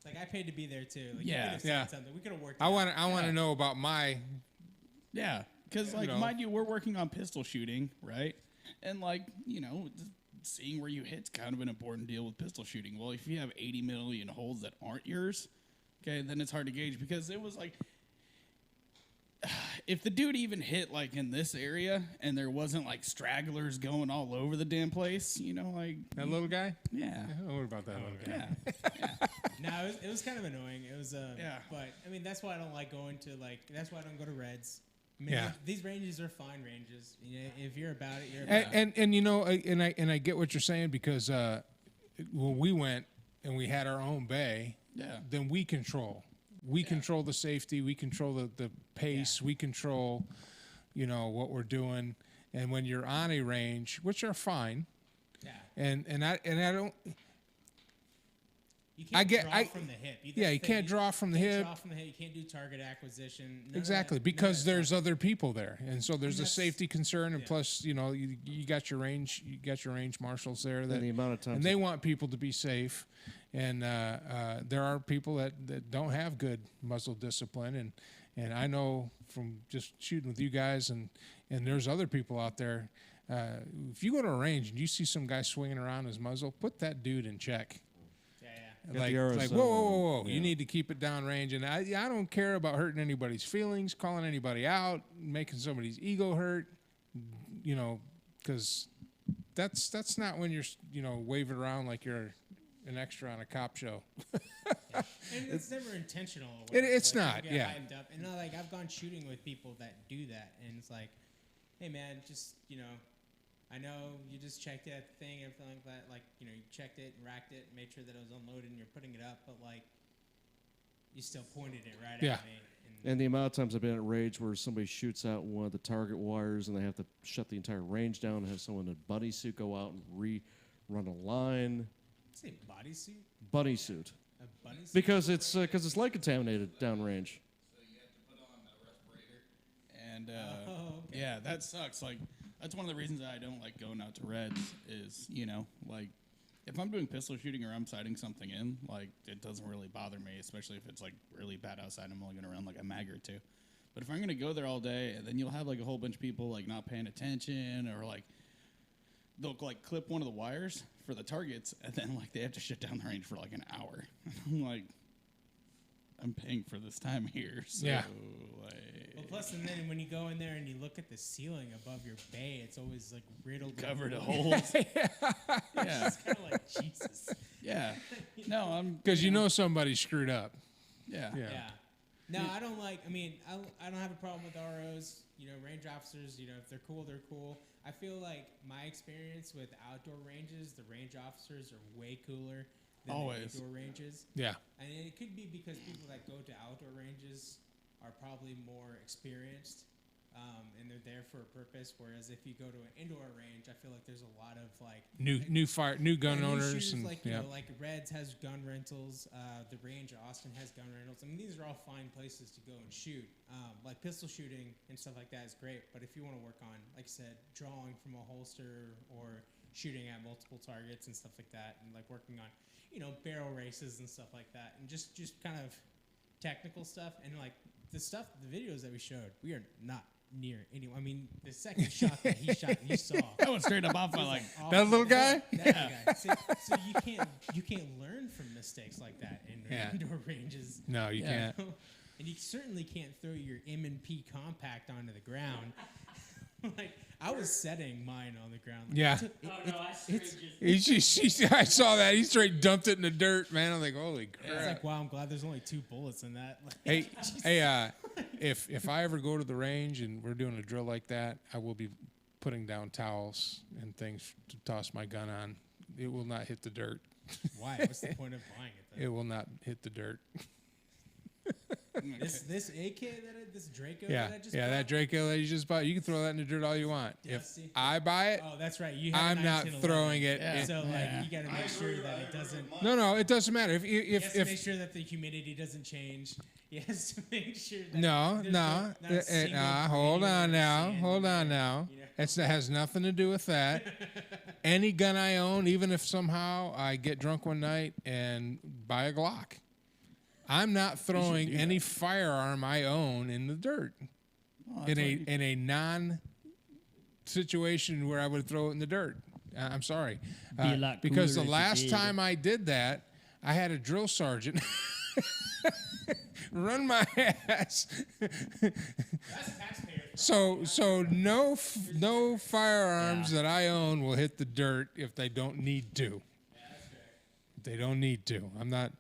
like I paid to be there too. Like, Yeah. you could have said Yeah. something. We could have worked. I it want out. I want to know about my. yeah, because like, know. mind you, we're working on pistol shooting, right? And like, seeing where you hit's kind of an important deal with pistol shooting. Well, if you have 80 million holes that aren't yours, okay, then it's hard to gauge because it was like, if the dude even hit like in this area and there wasn't like stragglers going all over the damn place, like, That little guy? yeah, What about that little guy? yeah. No, it was kind of annoying. It was, Yeah. But I mean, that's why I don't like going to that's why I don't go to Reds. I mean, Yeah. these ranges are fine ranges. If you're about it, you're about it. And I get what you're saying because when we went and we had our own bay, Yeah. then we control. We control the safety. We control the pace. We control, what we're doing. And when you're on a range, which are fine, Yeah. and I don't. You can't draw from the hip. Yeah, That's you the can't thing. draw from the You can't hip. Draw from the hip. You can't do target acquisition. None of Exactly, that- none of because that there's stuff. other people there, and so there's a that's- safety concern, and yeah. plus, you know, you got your range marshals there that, the amount of times and they want people to be safe, and there are people that don't have good muzzle discipline, and I know from just shooting with you guys, and there's other people out there. If you go to a range and you see some guy swinging around his muzzle, put that dude in check. Got Like, the arrows like up. whoa. Yeah. You need to keep it down range. And I don't care about hurting anybody's feelings, calling anybody out, making somebody's ego hurt, you know, because that's not when you're, you know, waving around like you're an extra on a cop show. And it's never intentional. or It's whatever. not, Like, yeah. hyped up. And like I've gone shooting with people that do that, and it's like, hey man, just I know you just checked that thing and everything like that. Like you checked it and racked it, made sure that it was unloaded, and you're putting it up, but like you still pointed it right Yeah. at me. And the amount of times I've been at rage where somebody shoots out one of the target wires and they have to shut the entire range down and have someone in a bunny suit go out and run a line. Say bodysuit, Bunny suit. a bunny suit. Because it's light contaminated downrange. And okay. yeah, that sucks. Like that's one of the reasons that I don't like going out to reds is, like if I'm doing pistol shooting or I'm sighting something in, like it doesn't really bother me, especially if it's like really bad outside. I'm only gonna run like a mag or two. But if I'm gonna go there all day, and then you'll have like a whole bunch of people like not paying attention, or like they'll like clip one of the wires for the targets, and then like they have to shut down the range for like an hour. I'm like, I'm paying for this time here, so Yeah. like, Well, plus, and then when you go in there and you look at the ceiling above your bay, it's always like riddled with covered in holes. holes. Yeah, It's kind of like Jesus. yeah. No, I'm Because you know somebody screwed up. Yeah. Yeah. Yeah. No, I don't like. I mean, I don't have a problem with ROs. Range officers. If they're cool, they're cool. I feel like my experience with outdoor ranges, the range officers are way cooler than Always. the indoor ranges. Yeah. And it could be because people that go to outdoor ranges are probably more experienced, and they're there for a purpose. Whereas if you go to an indoor range, I feel like there's a lot of like New gun new owners shooters, and like yeah. like Reds has gun rentals. The range Austin has gun rentals. I mean, these are all fine places to go and shoot. Like pistol shooting and stuff like that is great. But if you want to work on, like I said, drawing from a holster or shooting at multiple targets and stuff like that, and like working on, barrel races and stuff like that, and just kind of technical stuff, and like the videos that we showed, we are not near anyone. I mean, the second shot that he shot, you saw. I went straight up off my like. Awful. That little guy? That guy. So you can't learn from mistakes like that in Yeah. indoor ranges. No, you Yeah. can't. And you certainly can't throw your M&P compact onto the ground. Like I was setting mine on the ground. Yeah. I saw that. He straight dumped it in the dirt, man. I'm like, holy It's crap. like, wow, I'm glad there's only 2 bullets in that. Like, Hey, if I ever go to the range and we're doing a drill like that, I will be putting down towels and things to toss my gun on. It will not hit the dirt. why? What's the point of buying it then? It will not hit the dirt. This AK this Draco Yeah, that I just yeah, bought? that Draco that you just bought, you can throw that in the dirt all you want. Dusty. If I buy it, Oh, that's right. You have a I'm not 1911. throwing it. Yeah. So like you got to make sure that it doesn't. No, it doesn't matter. He has to make If sure that the humidity doesn't change. He has to make sure that no, there's not a single hold grain on of now, sand hold in on there, now. you know? It has nothing to do with that. Any gun I own, even if somehow I get drunk one night and buy a Glock, I'm not throwing any firearm I own in the dirt. In a non situation where I would throw it in the dirt. I'm sorry. Be a lot Because cooler the if you last did. time I did that, I had a drill sergeant run my ass. So no firearms that I own will hit the dirt if they don't need to. They don't need to. I'm not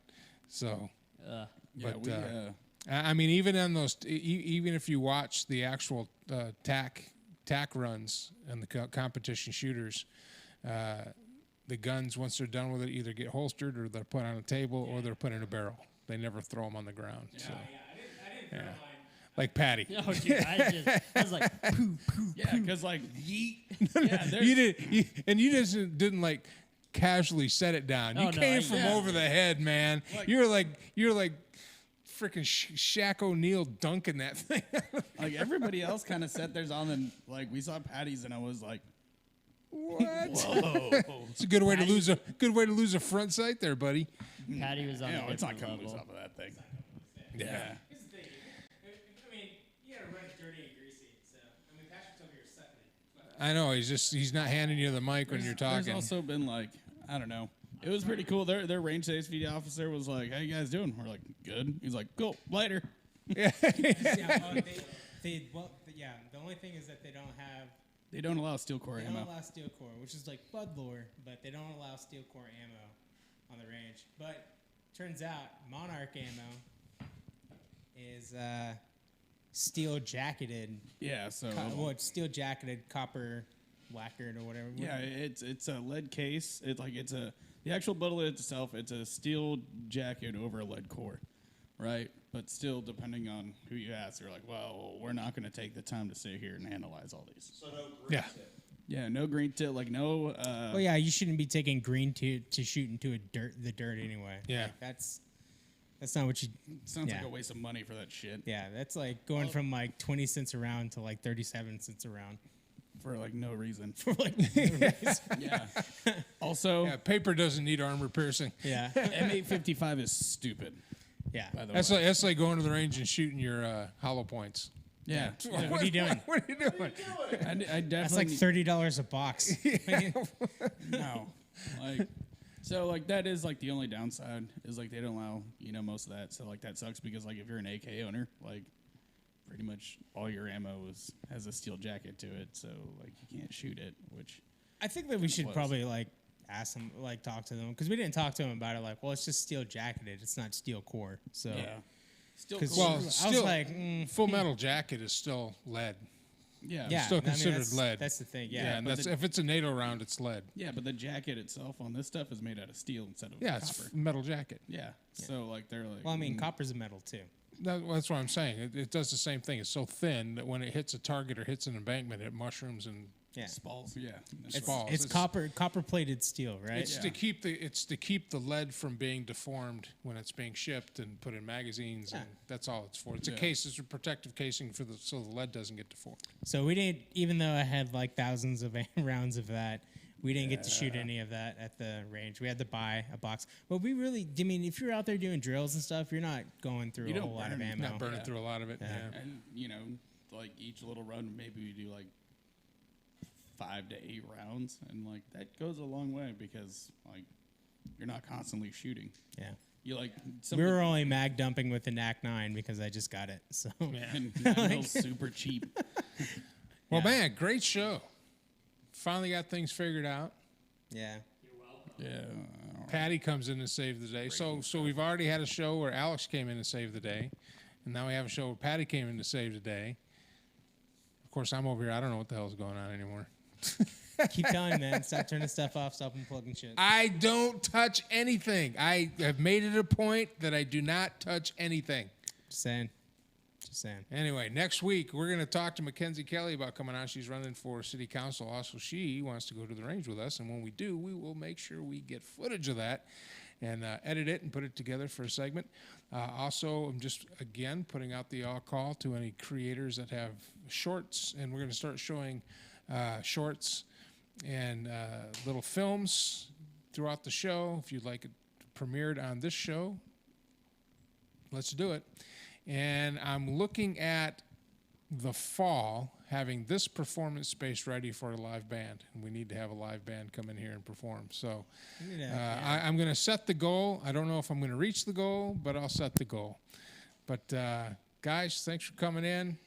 so. Yeah, But I mean, even on those, even if you watch the actual tack runs and the competition shooters, the guns once they're done with it either get holstered or they're put on a table or they're put in a barrel. They never throw them on the ground. So. I didn't throw mine. Like Patty. Oh, dude, I was like, poo, poo. yeah, because like yeet. Yeah, You did, and you just didn't like casually set it down. You Oh, no, came from yeah. over the head, man. You're like freaking Shaq O'Neal dunking that thing. Like everybody else kind of set theirs on, and like we saw Patty's, and I was like, What? whoa. It's a good way to lose a front sight there, buddy. Patty was on You a know, it's not different coming loose level. off of that thing. Yeah. Here's the thing. I mean, you gotta run it dirty and greasy. So, I mean, Patrick's over here sucking it. I know he's not handing you the mic when you're talking. There's also been like, I don't know. It was pretty cool. Their range safety officer was like, "How you guys doing?" We're like, "Good." He's like, "Cool, later." Yeah, yeah. The only thing is that they don't have. They don't allow steel core They ammo. don't allow steel core, which is like Bud lore, but they don't allow steel core ammo on the range. But turns out Monarch ammo is steel jacketed. Yeah, so Steel jacketed copper lacquered or whatever. yeah, it's a lead case. The actual bullet itself. It's a steel jacket over a lead core, right? But still, depending on who you ask, they're like, "Well, we're not going to take the time to sit here and analyze all these." Yeah. Yeah, no green tip, like no. Well, yeah, you shouldn't be taking green to shoot into the dirt anyway. Yeah. Like, that's not what you. Sounds yeah. like a waste of money for that shit. Yeah, that's like going from like 20 cents a round to like 37 cents a round. For like no reason. For like, Yeah. Also, Yeah, paper doesn't need armor piercing. yeah, M855 is stupid. yeah. By the That's way. like going to the range and shooting your hollow points. Yeah. What are you doing? What are you doing? I definitely That's like $30 a box. no. Like so like that is like the only downside is like they don't allow, most of that. So like that sucks because like if you're an AK owner, like pretty much all your ammo has a steel jacket to it, so like you can't shoot it, which I think that we should Close. probably like ask them, like talk to them, because we didn't talk to them about it. Like, well, it's just steel jacketed. It's not steel core. So, yeah. Still because cool. Well, I was still, like, Full Metal Jacket is still lead. yeah. yeah, still I mean, considered that's- lead. That's the thing. Yeah, Yeah, and but that's the- if it's a NATO round, it's lead. Yeah, but the jacket itself on this stuff is made out of steel instead of Yeah, it's copper. metal jacket. Yeah. So like they're like well, I mean, copper's a metal too. That's what I'm saying. It does the same thing. It's so thin that when it hits a target or hits an embankment, it mushrooms and Yeah, balls. Yeah. it's, balls. it's copper plated steel, right? it's to keep the lead from being deformed when it's being shipped and put in magazines, and that's all it's for. It's a case. It's a protective casing so the lead doesn't get deformed. So we didn't, even though I had like thousands of rounds of that, we didn't get to shoot any of that at the range. We had to buy a box. But we really, I mean, if you're out there doing drills and stuff, you're not going through You a don't whole lot of burn- ammo. Not burning through a lot of it. Yeah. And like each little run, maybe we do like 5 to 8 rounds, and like that goes a long way because like you're not constantly shooting. Yeah. You like some We of the- were only mag dumping with the NAC 9 because I just got it. So and 9 mil's super cheap. Well, man, great show. Finally got things figured out. yeah. Yeah. Patty comes in to save the day. So we've already had a show where Alex came in to save the day, and now we have a show where Patty came in to save the day. Of course, I'm over here. I don't know what the hell's going on anymore. Keep telling me, man. Stop turning stuff off. Stop unplugging shit. I don't touch anything. I have made it a point that I do not touch anything. Just saying. Just saying. Anyway, next week we're going to talk to Mackenzie Kelly about coming on. She's running for city council. Also, she wants to go to the range with us, and when we do, we will make sure we get footage of that and edit it and put it together for a segment. Also, I'm just again putting out the call to any creators that have shorts, and we're going to start showing shorts and little films throughout the show. If you'd like it premiered on this show, let's do it. And I'm looking at the fall having this performance space ready for a live band. And we need to have a live band come in here and perform. So I'm going to set the goal. I don't know if I'm going to reach the goal, but I'll set the goal. But guys, thanks for coming in.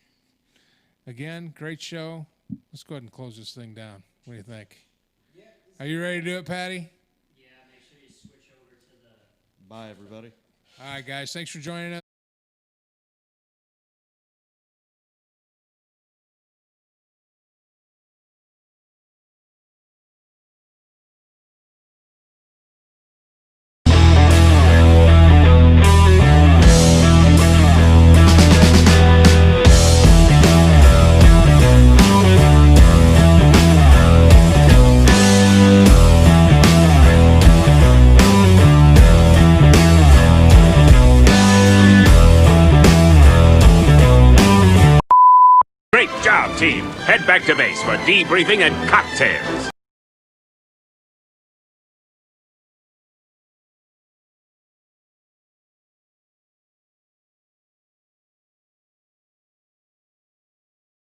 Again, great show. Let's go ahead and close this thing down. What do you think? Are you ready to do it, Patty? Yeah, make sure you switch over to the. Bye, everybody. All right, guys. Thanks for joining us. head back to base for debriefing and cocktails.